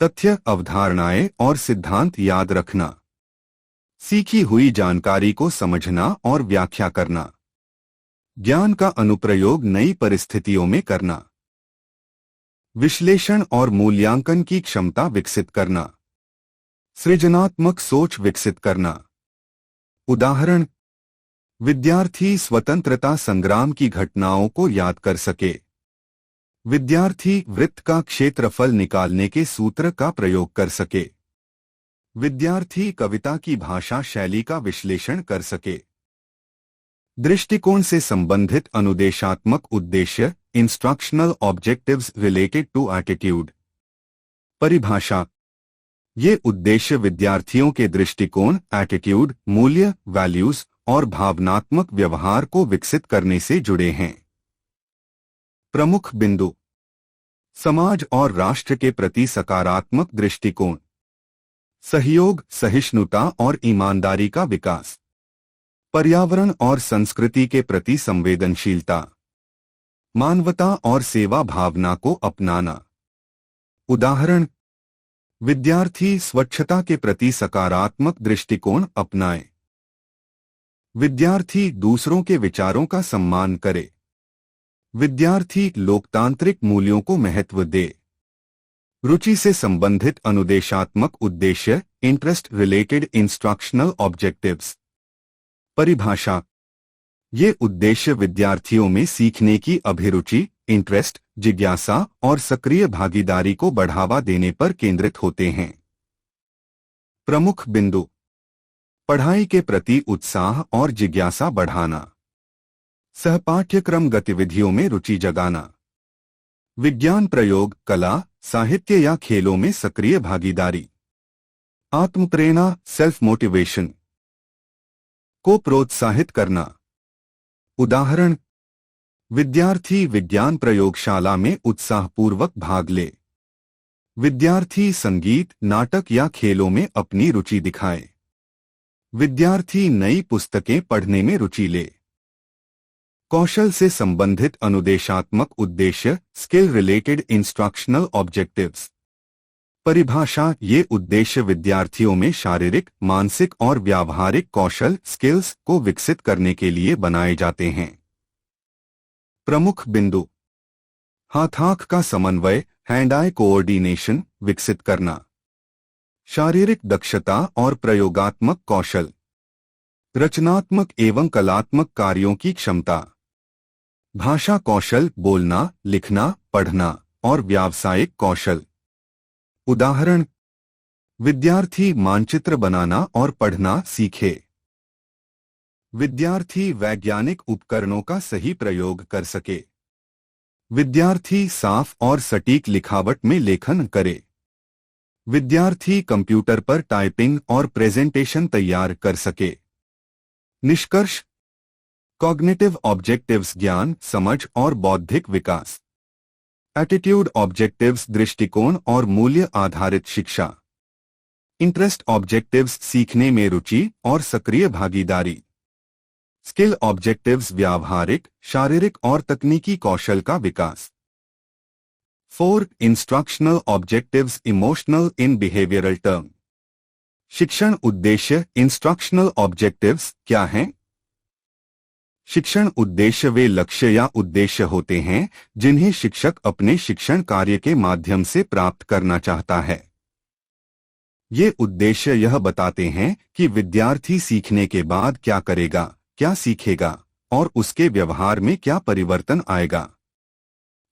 तथ्य, अवधारणाएं और सिद्धांत याद रखना। सीखी हुई जानकारी को समझना और व्याख्या करना। ज्ञान का अनुप्रयोग नई परिस्थितियों में करना। विश्लेषण और मूल्यांकन की क्षमता विकसित करना। सृजनात्मक सोच विकसित करना। उदाहरण विद्यार्थी स्वतंत्रता संग्राम की घटनाओं को याद कर सके। विद्यार्थी वृत्त का क्षेत्रफल निकालने के सूत्र का प्रयोग कर सके। विद्यार्थी कविता की भाषा शैली का विश्लेषण कर सके। दृष्टिकोण से संबंधित अनुदेशात्मक उद्देश्य instructional objectives related to attitude. परिभाषा। ये उद्देश्य विद्यार्थियों के दृष्टिकोण, एटीट्यूड, मूल्य, वैल्यूज और भावनात्मक व्यवहार को विकसित करने से जुड़े हैं। प्रमुख बिंदु। समाज और राष्ट्र के प्रति सकारात्मक दृष्टिकोण, सहयोग, सहिष्णुता और ईमानदारी का विकास, पर्यावरण और संस्कृति के प्रति संवेदनशीलता, मानवता और सेवा भावना को अपनाना। उदाहरण, विद्यार्थी स्वच्छता के प्रति सकारात्मक दृष्टिकोण अपनाए। विद्यार्थी दूसरों के विचारों का सम्मान करे। विद्यार्थी लोकतांत्रिक मूल्यों को महत्व दे। रुचि से संबंधित अनुदेशात्मक उद्देश्य इंटरेस्ट रिलेटेड इंस्ट्रक्शनल ऑब्जेक्टिव्स। परिभाषा। ये उद्देश्य विद्यार्थियों में सीखने की अभिरुचि, इंटरेस्ट, जिज्ञासा और सक्रिय भागीदारी को बढ़ावा देने पर केंद्रित होते हैं। प्रमुख बिंदु। पढ़ाई के प्रति उत्साह और जिज्ञासा बढ़ाना, सहपाठ्यक्रम गतिविधियों में रुचि जगाना, विज्ञान प्रयोग, कला, साहित्य या खेलों में सक्रिय भागीदारी, आत्मप्रेरणा, सेल्फ मोटिवेशन को प्रोत्साहित करना। उदाहरण, विद्यार्थी विज्ञान प्रयोगशाला में उत्साहपूर्वक भाग ले। विद्यार्थी संगीत, नाटक या खेलों में अपनी रुचि दिखाए। विद्यार्थी नई पुस्तकें पढ़ने में रुचि ले। कौशल से संबंधित अनुदेशात्मक उद्देश्य स्किल रिलेटेड इंस्ट्रक्शनल ऑब्जेक्टिव्स। परिभाषा। ये उद्देश्य विद्यार्थियों में शारीरिक, मानसिक और व्यावहारिक कौशल स्किल्स को विकसित करने के लिए बनाए जाते हैं। प्रमुख बिंदु। हाथ-आंख का समन्वय, हैंड आई कोऑर्डिनेशन विकसित करना, शारीरिक दक्षता और प्रयोगात्मक कौशल, रचनात्मक एवं कलात्मक कार्यों की क्षमता, भाषा कौशल, बोलना, लिखना, पढ़ना और व्यावसायिक कौशल। उदाहरण, विद्यार्थी मानचित्र बनाना और पढ़ना सीखे। विद्यार्थी वैज्ञानिक उपकरणों का सही प्रयोग कर सके। विद्यार्थी साफ और सटीक लिखावट में लेखन करे। विद्यार्थी कंप्यूटर पर टाइपिंग और प्रेजेंटेशन तैयार कर सके। निष्कर्ष। कॉग्निटिव ऑब्जेक्टिव्स ज्ञान, समझ और बौद्धिक विकास। एटीट्यूड ऑब्जेक्टिव्स दृष्टिकोण और मूल्य आधारित शिक्षा। इंटरेस्ट ऑब्जेक्टिव्स सीखने में रुचि और सक्रिय भागीदारी। स्किल ऑब्जेक्टिव्स व्यावहारिक, शारीरिक और तकनीकी कौशल का विकास। 4 इंस्ट्रक्शनल ऑब्जेक्टिव्स इमोशनल इन बिहेवियरल टर्म। शिक्षण उद्देश्य इंस्ट्रक्शनल ऑब्जेक्टिव्स क्या हैं? शिक्षण उद्देश्य वे लक्ष्य या उद्देश्य होते हैं जिन्हें शिक्षक अपने शिक्षण कार्य के माध्यम से प्राप्त करना चाहता है। ये उद्देश्य यह बताते हैं कि विद्यार्थी सीखने के बाद क्या करेगा, क्या सीखेगा और उसके व्यवहार में क्या परिवर्तन आएगा।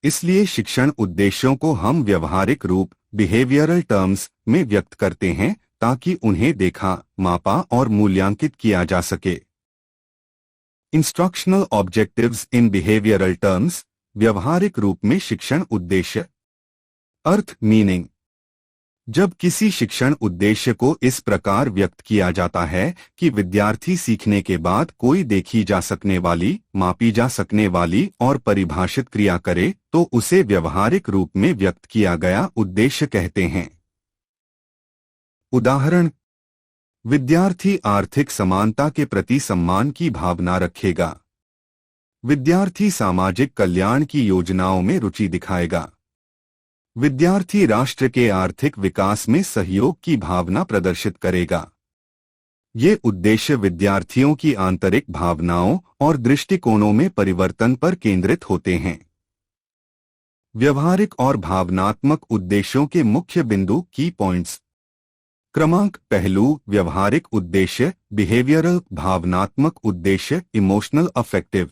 इसलिए शिक्षण उद्देश्यों को हम व्यवहारिक रूप बिहेवियरल टर्म्स में व्यक्त करते हैं ताकि उन्हें देखा, मापा और मूल्यांकित किया जा सके। इंस्ट्रक्शनल ऑब्जेक्टिव्स इन बिहेवियरल टर्म्स, व्यवहारिक रूप में शिक्षण उद्देश्य। अर्थ मीनिंग। जब किसी शिक्षण उद्देश्य को इस प्रकार व्यक्त किया जाता है कि विद्यार्थी सीखने के बाद कोई देखी जा सकने वाली, मापी जा सकने वाली और परिभाषित क्रिया करे तो उसे व्यवहारिक रूप में व्यक्त किया गया उद्देश्य कहते हैं। उदाहरण, विद्यार्थी आर्थिक समानता के प्रति सम्मान की भावना रखेगा। विद्यार्थी सामाजिक कल्याण की योजनाओं में रुचि दिखाएगा। विद्यार्थी राष्ट्र के आर्थिक विकास में सहयोग की भावना प्रदर्शित करेगा। ये उद्देश्य विद्यार्थियों की आंतरिक भावनाओं और दृष्टिकोणों में परिवर्तन पर केंद्रित होते हैं। व्यवहारिक और भावनात्मक उद्देश्यों के मुख्य बिंदु की पॉइंट्स। क्रमांक पहलू व्यवहारिक उद्देश्य बिहेवियरल भावनात्मक उद्देश्य इमोशनल अफेक्टिव।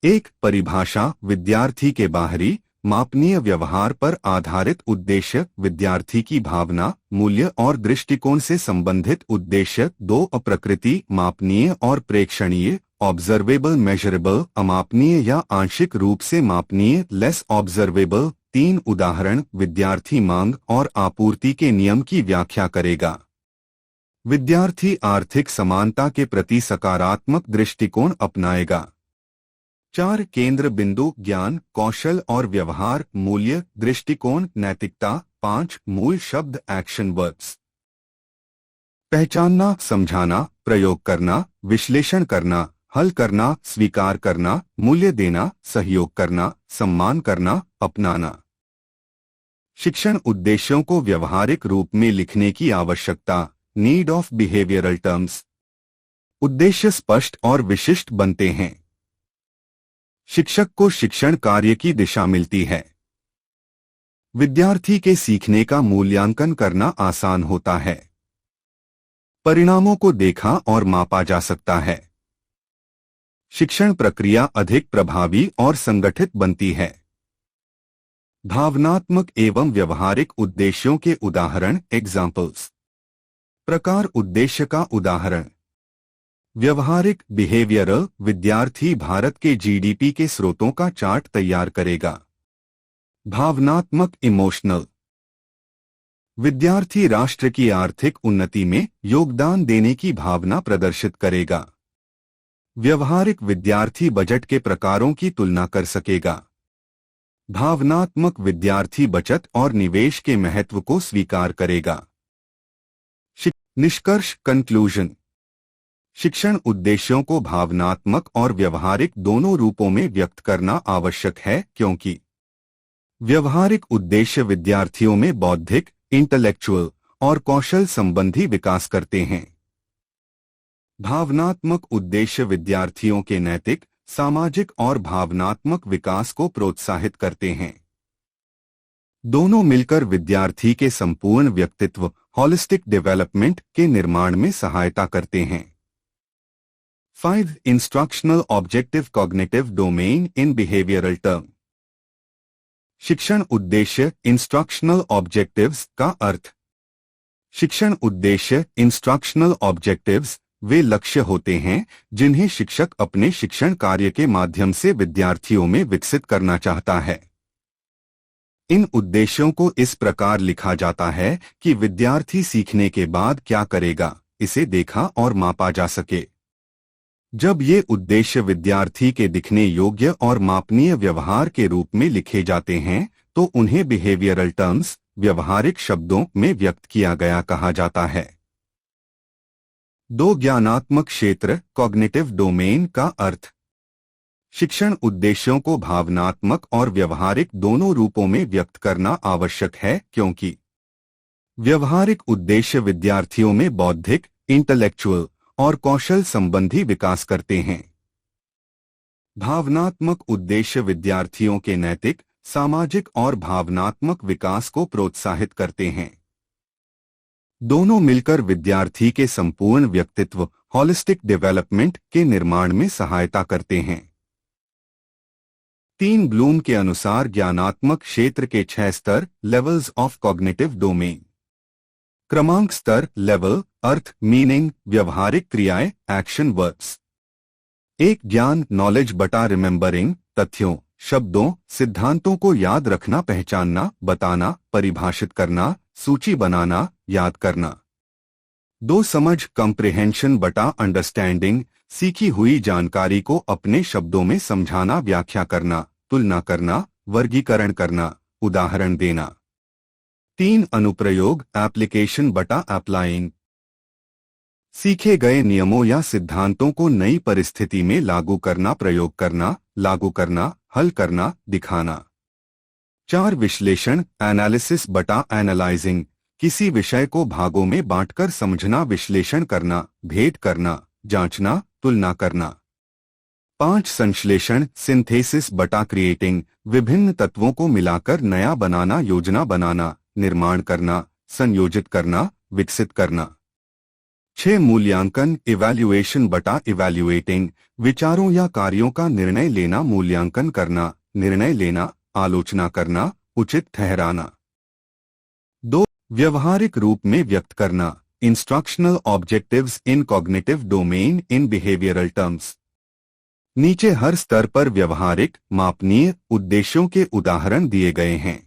एक परिभाषा विद्यार्थी के बाहरी मापनीय व्यवहार पर आधारित उद्देश्य विद्यार्थी की भावना मूल्य और दृष्टिकोण से संबंधित उद्देश्य। दो अप्रकृति मापनीय और प्रेक्षणीय ऑब्जर्वेबल मेजरेबल अमापनीय या आंशिक रूप से मापनीय लेस ऑब्जर्वेबल। तीन उदाहरण विद्यार्थी मांग और आपूर्ति के नियम की व्याख्या करेगा। विद्यार्थी आर्थिक समानता के प्रति सकारात्मक दृष्टिकोण अपनाएगा। 4 केंद्र बिंदु ज्ञान कौशल और व्यवहार मूल्य दृष्टिकोण नैतिकता। 5 मूल शब्द एक्शन वर्ब्स पहचानना समझाना प्रयोग करना विश्लेषण करना हल करना स्वीकार करना मूल्य देना सहयोग करना सम्मान करना अपनाना। शिक्षण उद्देश्यों को व्यवहारिक रूप में लिखने की आवश्यकता नीड ऑफ बिहेवियरल टर्म्स। उद्देश्य स्पष्ट और विशिष्ट बनते हैं। शिक्षक को शिक्षण कार्य की दिशा मिलती है। विद्यार्थी के सीखने का मूल्यांकन करना आसान होता है। परिणामों को देखा और मापा जा सकता है। शिक्षण प्रक्रिया अधिक प्रभावी और संगठित बनती है। भावनात्मक एवं व्यवहारिक उद्देश्यों के उदाहरण एग्जाम्पल्स। प्रकार उद्देश्य का उदाहरण व्यवहारिक बिहेवियरल विद्यार्थी भारत के जीडीपी के स्रोतों का चार्ट तैयार करेगा। भावनात्मक इमोशनल विद्यार्थी राष्ट्र की आर्थिक उन्नति में योगदान देने की भावना प्रदर्शित करेगा। व्यवहारिक विद्यार्थी बजट के प्रकारों की तुलना कर सकेगा। भावनात्मक विद्यार्थी बचत और निवेश के महत्व को स्वीकार करेगा। निष्कर्ष कंक्लूजन शिक्षण उद्देश्यों को भावनात्मक और व्यवहारिक दोनों रूपों में व्यक्त करना आवश्यक है क्योंकि व्यवहारिक उद्देश्य विद्यार्थियों में बौद्धिक इंटेलेक्चुअल और कौशल संबंधी विकास करते हैं। भावनात्मक उद्देश्य विद्यार्थियों के नैतिक सामाजिक और भावनात्मक विकास को प्रोत्साहित करते हैं। दोनों मिलकर विद्यार्थी के संपूर्ण व्यक्तित्व होलिस्टिक डेवलपमेंट के निर्माण में सहायता करते हैं। 5 इंस्ट्रक्शनल ऑब्जेक्टिव कॉग्निटिव डोमेन इन बिहेवियरल टर्म। शिक्षण उद्देश्य इंस्ट्रक्शनल ऑब्जेक्टिव्स का अर्थ शिक्षण उद्देश्य इंस्ट्रक्शनल ऑब्जेक्टिव्स वे लक्ष्य होते हैं जिन्हें शिक्षक अपने शिक्षण कार्य के माध्यम से विद्यार्थियों में विकसित करना चाहता है। इन उद्देश्यों को इस प्रकार लिखा जाता है कि विद्यार्थी सीखने के बाद क्या करेगा इसे देखा और मापा जा सके। जब ये उद्देश्य विद्यार्थी के दिखने योग्य और मापनीय व्यवहार के रूप में लिखे जाते हैं तो उन्हें बिहेवियरल टर्म्स व्यवहारिक शब्दों में व्यक्त किया गया कहा जाता है। 2 ज्ञानात्मक क्षेत्र कॉग्निटिव डोमेन का अर्थ शिक्षण उद्देश्यों को भावनात्मक और व्यवहारिक दोनों रूपों में व्यक्त करना आवश्यक है क्योंकि व्यवहारिक उद्देश्य विद्यार्थियों में बौद्धिक इंटेलेक्चुअल और कौशल संबंधी विकास करते हैं। भावनात्मक उद्देश्य विद्यार्थियों के नैतिक सामाजिक और भावनात्मक विकास को प्रोत्साहित करते हैं। दोनों मिलकर विद्यार्थी के संपूर्ण व्यक्तित्व होलिस्टिक डेवलपमेंट के निर्माण में सहायता करते हैं। 3 ब्लूम के अनुसार ज्ञानात्मक क्षेत्र के 6 स्तर लेवल्स ऑफ कॉग्निटिव डोमेन। क्रमांक स्तर लेवल अर्थ मीनिंग व्यवहारिक क्रियाएं एक्शन वर्ब्स। 1 ज्ञान नॉलेज बटा रिमेंबरिंग तथ्यों शब्दों सिद्धांतों को याद रखना पहचानना बताना परिभाषित करना सूची बनाना याद करना। 2 समझ कॉम्प्रिहेंशन बटा अंडरस्टैंडिंग सीखी हुई जानकारी को अपने शब्दों में समझाना व्याख्या करना तुलना करना वर्गीकरण करना उदाहरण देना। 3 अनुप्रयोग एप्लीकेशन बटा अप्लाइंग सीखे गए नियमों या सिद्धांतों को नई परिस्थिति में लागू करना प्रयोग करना लागू करना हल करना दिखाना। 4 विश्लेषण एनालिसिस बटा एनालाइजिंग किसी विषय को भागों में बांटकर समझना विश्लेषण करना भेद करना जांचना तुलना करना। 5 संश्लेषण सिंथेसिस बटा क्रिएटिंग विभिन्न तत्वों को मिलाकर नया बनाना योजना बनाना निर्माण करना संयोजित करना, विकसित करना। 6 मूल्यांकन इवैल्यूएशन बटा इवैल्यूएटिंग, विचारों या कार्यों का निर्णय लेना, मूल्यांकन करना, निर्णय लेना, आलोचना करना, उचित ठहराना। 2 व्यवहारिक रूप में व्यक्त करना, इंस्ट्रक्शनल ऑब्जेक्टिव्स इन कॉग्निटिव डोमेन इन बिहेवियरल टर्म्स। नीचे हर स्तर पर व्यवहारिक मापनीय उद्देश्यों के उदाहरण दिए गए हैं।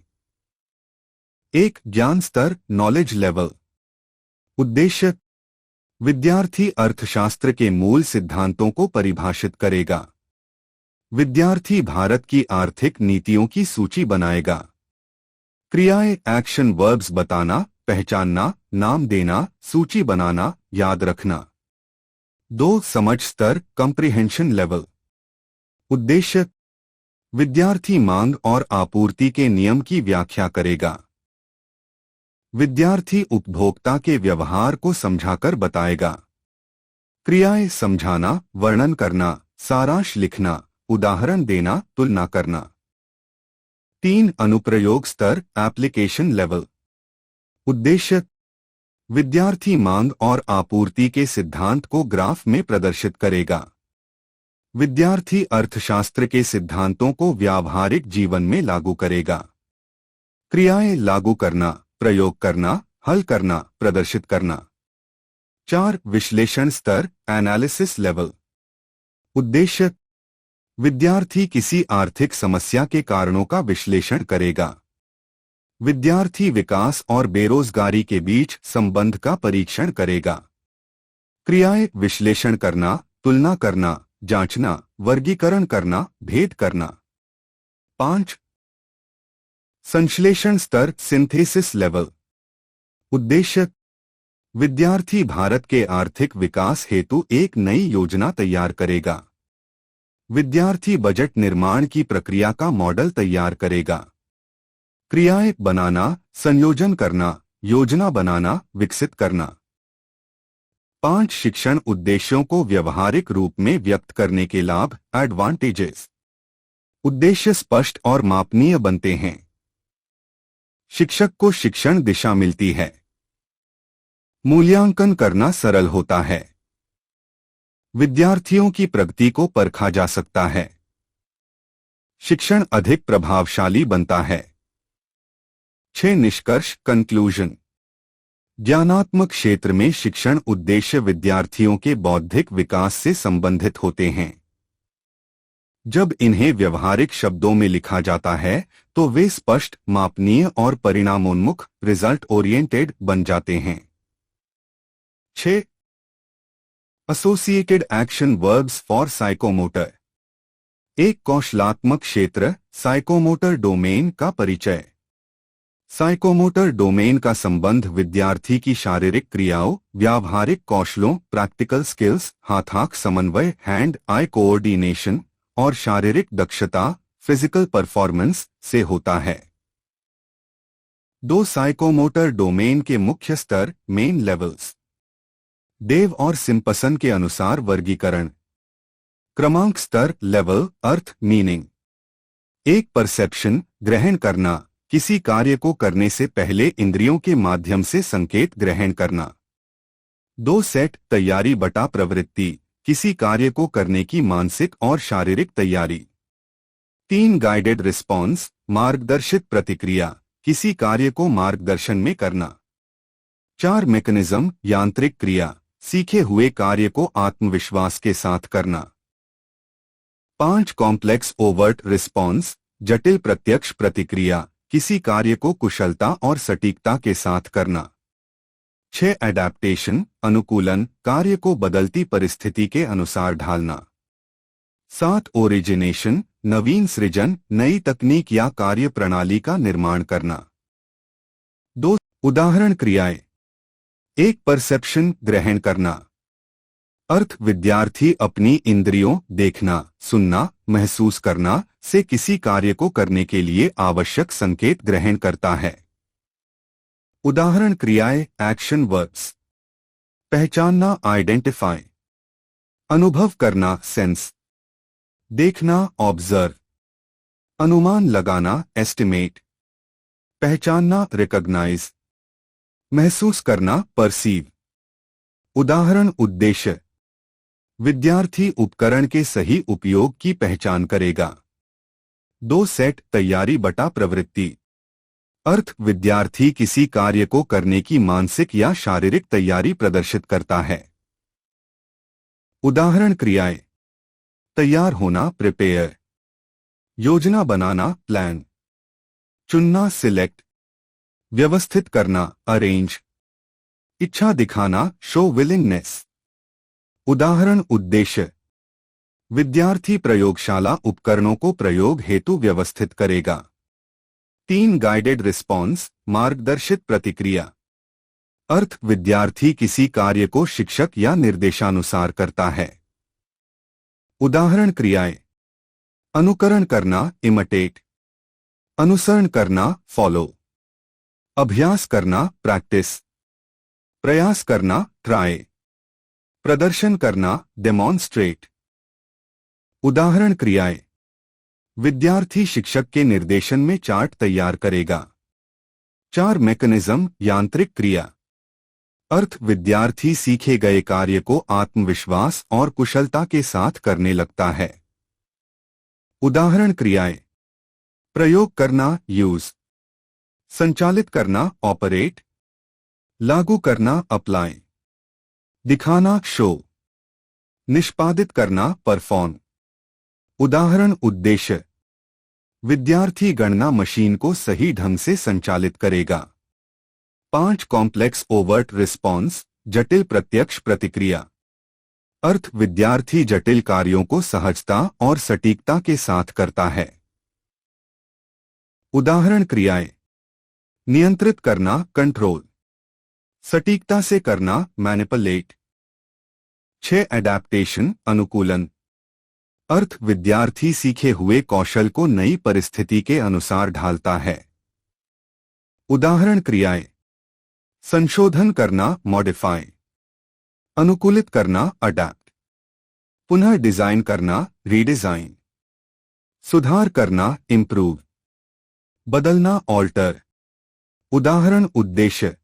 1 ज्ञान स्तर, नॉलेज लेवल। उद्देश्य: विद्यार्थी अर्थशास्त्र के मूल सिद्धांतों को परिभाषित करेगा। विद्यार्थी भारत की आर्थिक नीतियों की सूची बनाएगा। क्रियाएं: एक्शन वर्ब्स, बताना, पहचानना, नाम देना, सूची बनाना, याद रखना। 2 समझ स्तर, कंप्रिहेंशन लेवल। उद्देश्य: विद्यार्थी मांग और आपूर्ति के नियम की व्याख्या करेगा। विद्यार्थी उपभोक्ता के व्यवहार को समझाकर बताएगा। क्रियाएं: समझाना, वर्णन करना, सारांश लिखना, उदाहरण देना, तुलना करना। 3 अनुप्रयोग स्तर, एप्लीकेशन लेवल। उद्देश्य: विद्यार्थी मांग और आपूर्ति के सिद्धांत को ग्राफ में प्रदर्शित करेगा। विद्यार्थी अर्थशास्त्र के सिद्धांतों को व्यावहारिक जीवन में लागू करेगा। क्रियाएं: लागू करना, प्रयोग करना, हल करना, प्रदर्शित करना। 4 विश्लेषण स्तर, एनालिसिस लेवल। उद्देश्य: विद्यार्थी किसी आर्थिक समस्या के कारणों का विश्लेषण करेगा। विद्यार्थी विकास और बेरोजगारी के बीच संबंध का परीक्षण करेगा। क्रियाएं: विश्लेषण करना, तुलना करना, जांचना, वर्गीकरण करना, भेद करना। 5 संश्लेषण स्तर, सिंथेसिस लेवल। उद्देश्य: विद्यार्थी भारत के आर्थिक विकास हेतु एक नई योजना तैयार करेगा। विद्यार्थी बजट निर्माण की प्रक्रिया का मॉडल तैयार करेगा। क्रियाएं: बनाना, संयोजन करना, योजना बनाना, विकसित करना। 5 शिक्षण उद्देश्यों को व्यवहारिक रूप में व्यक्त करने के लाभ, एडवांटेजेस। उद्देश्य स्पष्ट और मापनीय बनते हैं। शिक्षक को शिक्षण दिशा मिलती है। मूल्यांकन करना सरल होता है। विद्यार्थियों की प्रगति को परखा जा सकता है। शिक्षण अधिक प्रभावशाली बनता है। 6 निष्कर्ष, कंक्लूजन। ज्ञानात्मक क्षेत्र में शिक्षण उद्देश्य विद्यार्थियों के बौद्धिक विकास से संबंधित होते हैं। जब इन्हें व्यवहारिक शब्दों में लिखा जाता है तो वे स्पष्ट, मापनीय और परिणामोन्मुख, रिजल्ट ओरिएंटेड बन जाते हैं। 6 associated action verbs for psychomotor. एक कौशलात्मक क्षेत्र, साइकोमोटर डोमेन का परिचय। साइकोमोटर डोमेन का संबंध विद्यार्थी की शारीरिक क्रियाओं, व्यावहारिक कौशलों, प्रैक्टिकल स्किल्स, हाथ-आंख समन्वय, हैंड आई कोऑर्डिनेशन और शारीरिक दक्षता, फिजिकल परफॉर्मेंस से होता है। 2 साइकोमोटर डोमेन के मुख्य स्तर, मेन लेवल्स। देव और सिम्पसन के अनुसार वर्गीकरण। क्रमांक स्तर, लेवल, अर्थ, मीनिंग। 1 परसेप्शन, ग्रहण करना, किसी कार्य को करने से पहले इंद्रियों के माध्यम से संकेत ग्रहण करना। 2 सेट, तैयारी बटा प्रवृत्ति, किसी कार्य को करने की मानसिक और शारीरिक तैयारी। 3 गाइडेड रिस्पॉन्स, मार्गदर्शित प्रतिक्रिया, किसी कार्य को मार्गदर्शन में करना। 4 मैकेनिज्म, यांत्रिक क्रिया, सीखे हुए कार्य को आत्मविश्वास के साथ करना। 5 कॉम्प्लेक्स ओवर्ट रिस्पॉन्स, जटिल प्रत्यक्ष प्रतिक्रिया, किसी कार्य को कुशलता और सटीकता के साथ करना। 6 एडेप्टेशन, अनुकूलन, कार्य को बदलती परिस्थिति के अनुसार ढालना। 7 ओरिजिनेशन, नवीन सृजन, नई तकनीक या कार्य प्रणाली का निर्माण करना। 2 उदाहरण क्रियाएं। 1 परसेप्शन, ग्रहण करना। अर्थ, विद्यार्थी अपनी इंद्रियों, देखना, सुनना, महसूस करना से किसी कार्य को करने के लिए आवश्यक संकेत ग्रहण करता है। उदाहरण क्रियाएं, एक्शन वर्ब्स। पहचानना, आइडेंटिफाई। अनुभव करना, सेंस। देखना, ऑब्जर्व। अनुमान लगाना, एस्टिमेट। पहचानना, रिकॉग्नाइज। महसूस करना, परसीव। उदाहरण, उद्देश्य, विद्यार्थी उपकरण के सही उपयोग की पहचान करेगा। 2 सेट, तैयारी बटा प्रवृत्ति। अर्थ, विद्यार्थी किसी कार्य को करने की मानसिक या शारीरिक तैयारी प्रदर्शित करता है। उदाहरण, क्रियाएं, तैयार होना, प्रिपेयर, योजना बनाना, प्लान, चुनना, सिलेक्ट, व्यवस्थित करना, अरेंज, इच्छा दिखाना, शो विलिंगनेस। उदाहरण, उद्देश्य, विद्यार्थी प्रयोगशाला उपकरणों को प्रयोग हेतु व्यवस्थित करेगा। 3 गाइडेड रिस्पॉन्स, मार्गदर्शित प्रतिक्रिया। अर्थ, विद्यार्थी किसी कार्य को शिक्षक या निर्देशानुसार करता है। उदाहरण, क्रियाएं, अनुकरण करना, इमिटेट, अनुसरण करना, फॉलो, अभ्यास करना, प्रैक्टिस, प्रयास करना, ट्राई, प्रदर्शन करना, डेमॉन्स्ट्रेट। उदाहरण, क्रियाएं, विद्यार्थी शिक्षक के निर्देशन में चार्ट तैयार करेगा। 4 मैकेनिज्म, यांत्रिक क्रिया। अर्थ, विद्यार्थी सीखे गए कार्य को आत्मविश्वास और कुशलता के साथ करने लगता है। उदाहरण, क्रियाएं, प्रयोग करना, यूज, संचालित करना, ऑपरेट, लागू करना, अप्लाई, दिखाना, शो, निष्पादित करना, परफॉर्म। उदाहरण, उद्देश्य, विद्यार्थी गणना मशीन को सही ढंग से संचालित करेगा। 5 कॉम्प्लेक्स ओवर्ट रिस्पॉन्स, जटिल प्रत्यक्ष प्रतिक्रिया। अर्थ, विद्यार्थी जटिल कार्यों को सहजता और सटीकता के साथ करता है। उदाहरण, क्रियाएं, नियंत्रित करना, कंट्रोल, सटीकता से करना, मैनिपुलेट। 6 एडेप्टेशन, अनुकूलन। अर्थ, विद्यार्थी सीखे हुए कौशल को नई परिस्थिति के अनुसार ढालता है। उदाहरण, क्रियाएं, संशोधन करना, मॉडिफाई, अनुकूलित करना, अडैप्ट, पुनः डिजाइन करना, रीडिजाइन, सुधार करना, इंप्रूव, बदलना, ऑल्टर। उदाहरण, उद्देश्य,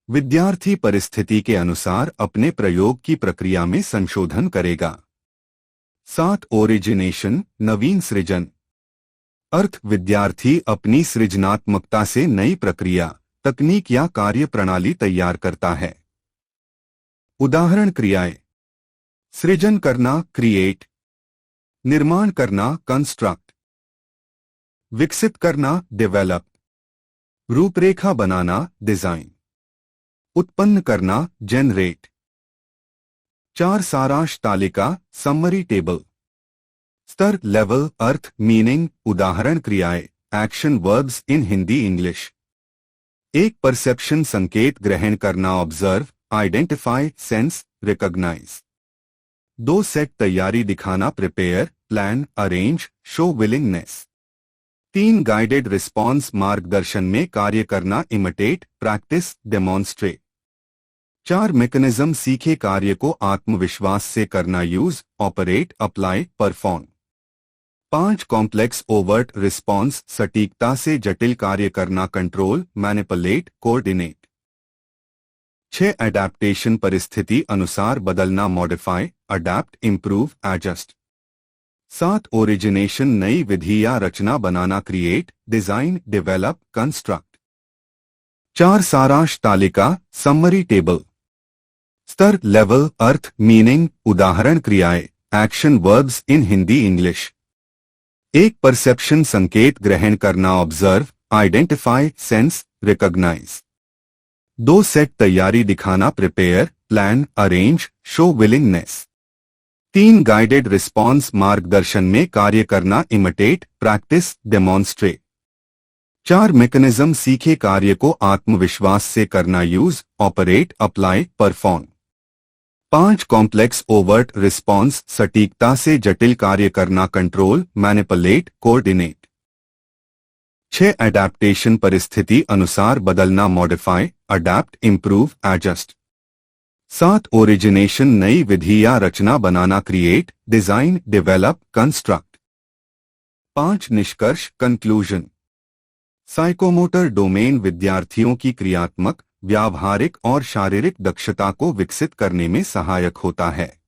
विद्यार्थी परिस्थिति के अनुसार अपने प्रयोग की प्रक्रिया में संशोधन करेगा। 7 ओरिजिनेशन, नवीन सृजन। अर्थ, विद्यार्थी अपनी सृजनात्मकता से नई प्रक्रिया, तकनीक या कार्य प्रणाली तैयार करता है। उदाहरण, क्रियाएं, सृजन करना, क्रिएट, निर्माण करना, कंस्ट्रक्ट, विकसित करना, डेवलप, रूपरेखा बनाना, डिजाइन, उत्पन्न करना, जनरेट। 4 सारांश तालिका, समरी टेबल। स्तर, लेवल, अर्थ, मीनिंग। उदाहरण, क्रियाएं, action verbs in Hindi English. 1 perception, संकेत ग्रहण करना, observe, identify, sense, recognise. 2 set, तैयारी दिखाना, prepare, plan, arrange, show willingness. 3 guided response, मार्गदर्शन में कार्य करना, इमिटेट, प्रैक्टिस, डेमॉन्स्ट्रेट। 4 मैकेनिज्म, सीखे कार्य को आत्मविश्वास से करना, use, operate, apply, perform. 5 complex overt response, सटीकता से जटिल कार्य करना, कंट्रोल, मैनिपुलेट, कोऑर्डिनेट। 6 एडेप्टेशन, परिस्थिति अनुसार बदलना, modify, adapt, improve, adjust. 7 origination, नई विधि या रचना बनाना, क्रिएट, डिजाइन, डेवलप, कंस्ट्रक्ट। 4 सारांश तालिका, समरी टेबल। स्तर, लेवल, अर्थ, मीनिंग। उदाहरण, क्रियाएं, action verbs in Hindi English. 1 perception, संकेत ग्रहण करना, observe, identify, sense, recognise. 2 set, तैयारी दिखाना, prepare, plan, arrange, show willingness. 3 guided response, मार्गदर्शन में कार्य करना, इमिटेट, प्रैक्टिस, डेमॉन्स्ट्रेट। 4 मैकेनिज्म, सीखे कार्य को आत्मविश्वास से करना, use, operate, apply, perform. 5 complex overt response, सटीकता से जटिल कार्य करना, कंट्रोल, मैनिपुलेट, कोऑर्डिनेट। 6 एडेप्टेशन, परिस्थिति अनुसार बदलना, modify, adapt, improve, adjust. 7 origination, नई विधि या रचना बनाना, क्रिएट, डिजाइन, डेवलप, कंस्ट्रक्ट। 5 निष्कर्ष, कंक्लूजन। साइकोमोटर डोमेन, विद्यार्थियों की क्रियात्मक, व्यावहारिक और शारीरिक दक्षता को विकसित करने में सहायक होता है।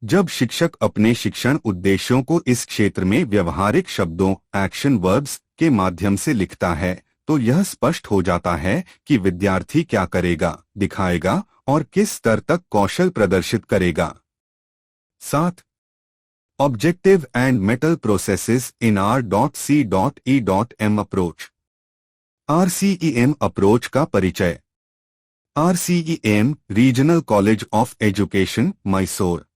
जब शिक्षक अपने शिक्षण उद्देश्यों को इस क्षेत्र में व्यवहारिक शब्दों एक्शन वर्ब्स के माध्यम से लिखता है तो यह स्पष्ट हो जाता है कि विद्यार्थी क्या करेगा, दिखाएगा और किस स्तर तक कौशल प्रदर्शित करेगा। 7. Objective and Mental Processes in R.C.E.M approach. RCEM approach का परिचय। RCEM regional college of education Mysore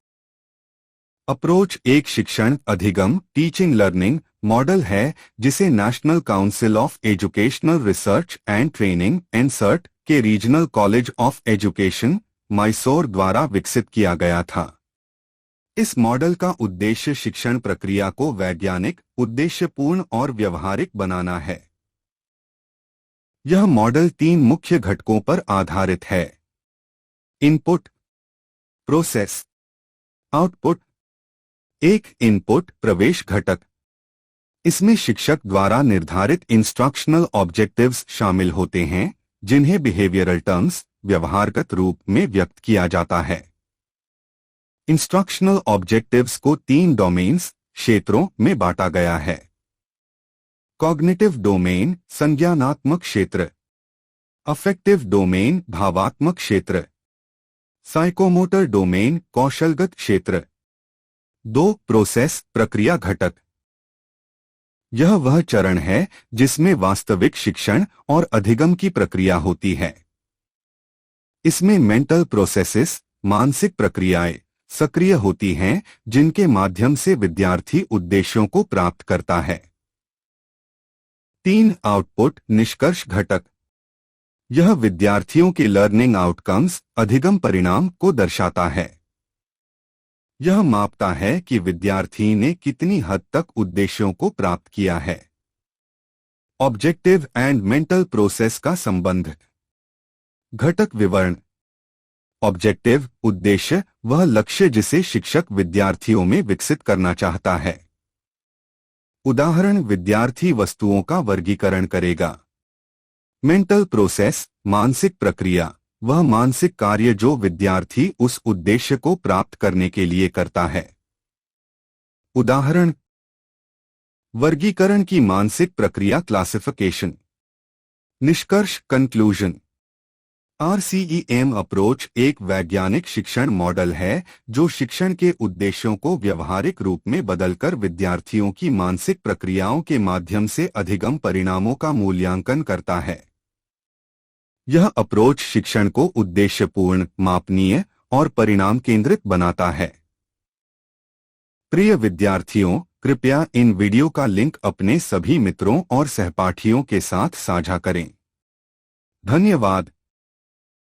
approach एक शिक्षण अधिगम टीचिंग लर्निंग मॉडल है जिसे national council of educational research and training NCERT के regional college of education Mysore द्वारा विकसित किया गया था। इस मॉडल का उद्देश्य शिक्षण प्रक्रिया को वैज्ञानिक, उद्देश्यपूर्ण और व्यवहारिक बनाना है। यह मॉडल 3 मुख्य घटकों पर आधारित है: इनपुट, प्रोसेस, आउटपुट। एक इनपुट प्रवेश घटक। इसमें शिक्षक द्वारा निर्धारित इंस्ट्रक्शनल ऑब्जेक्टिव्स शामिल होते हैं जिन्हें बिहेवियरल टर्म्स व्यवहारगत रूप में व्यक्त किया जाता है। इंस्ट्रक्शनल ऑब्जेक्टिव्स को 3 डोमेन्स क्षेत्रों में बांटा गया है: कॉग्निटिव डोमेन संज्ञानात्मक क्षेत्र, अफेक्टिव डोमेन भावात्मक क्षेत्र, साइकोमोटर डोमेन कौशलगत क्षेत्र। 2 प्रोसेस प्रक्रिया घटक। यह वह चरण है जिसमें वास्तविक शिक्षण और अधिगम की प्रक्रिया होती है। इसमें मेंटल प्रोसेसेस मानसिक प्रक्रियाएं सक्रिय होती हैं जिनके माध्यम से विद्यार्थी उद्देश्यों को प्राप्त करता है। 3 आउटपुट निष्कर्ष घटक। यह विद्यार्थियों के लर्निंग आउटकम्स अधिगम परिणाम को दर्शाता है। यह मापता है कि विद्यार्थी ने कितनी हद तक उद्देश्यों को प्राप्त किया है। ऑब्जेक्टिव एंड मेंटल प्रोसेस का संबंध। घटक विवरण। ऑब्जेक्टिव उद्देश्य वह लक्ष्य जिसे शिक्षक विद्यार्थियों में विकसित करना चाहता है। उदाहरण विद्यार्थी वस्तुओं का वर्गीकरण करेगा। मेंटल प्रोसेस मानसिक प्रक्रिया वह मानसिक कार्य जो विद्यार्थी उस उद्देश्य को प्राप्त करने के लिए करता है। उदाहरण वर्गीकरण की मानसिक प्रक्रिया क्लासिफिकेशन। निष्कर्ष कंक्लूजन। RCEM अप्रोच एक वैज्ञानिक शिक्षण मॉडल है जो शिक्षण के उद्देश्यों को व्यवहारिक रूप में बदलकर विद्यार्थियों की मानसिक प्रक्रियाओं के माध्यम से अधिगम परिणामों का मूल्यांकन करता है। यह अप्रोच शिक्षण को उद्देश्यपूर्ण, मापनीय और परिणाम केंद्रित बनाता है। प्रिय विद्यार्थियों, कृपया इन वीडियो का लिंक अपने सभी मित्रों और सहपाठियों के साथ साझा करें। धन्यवाद।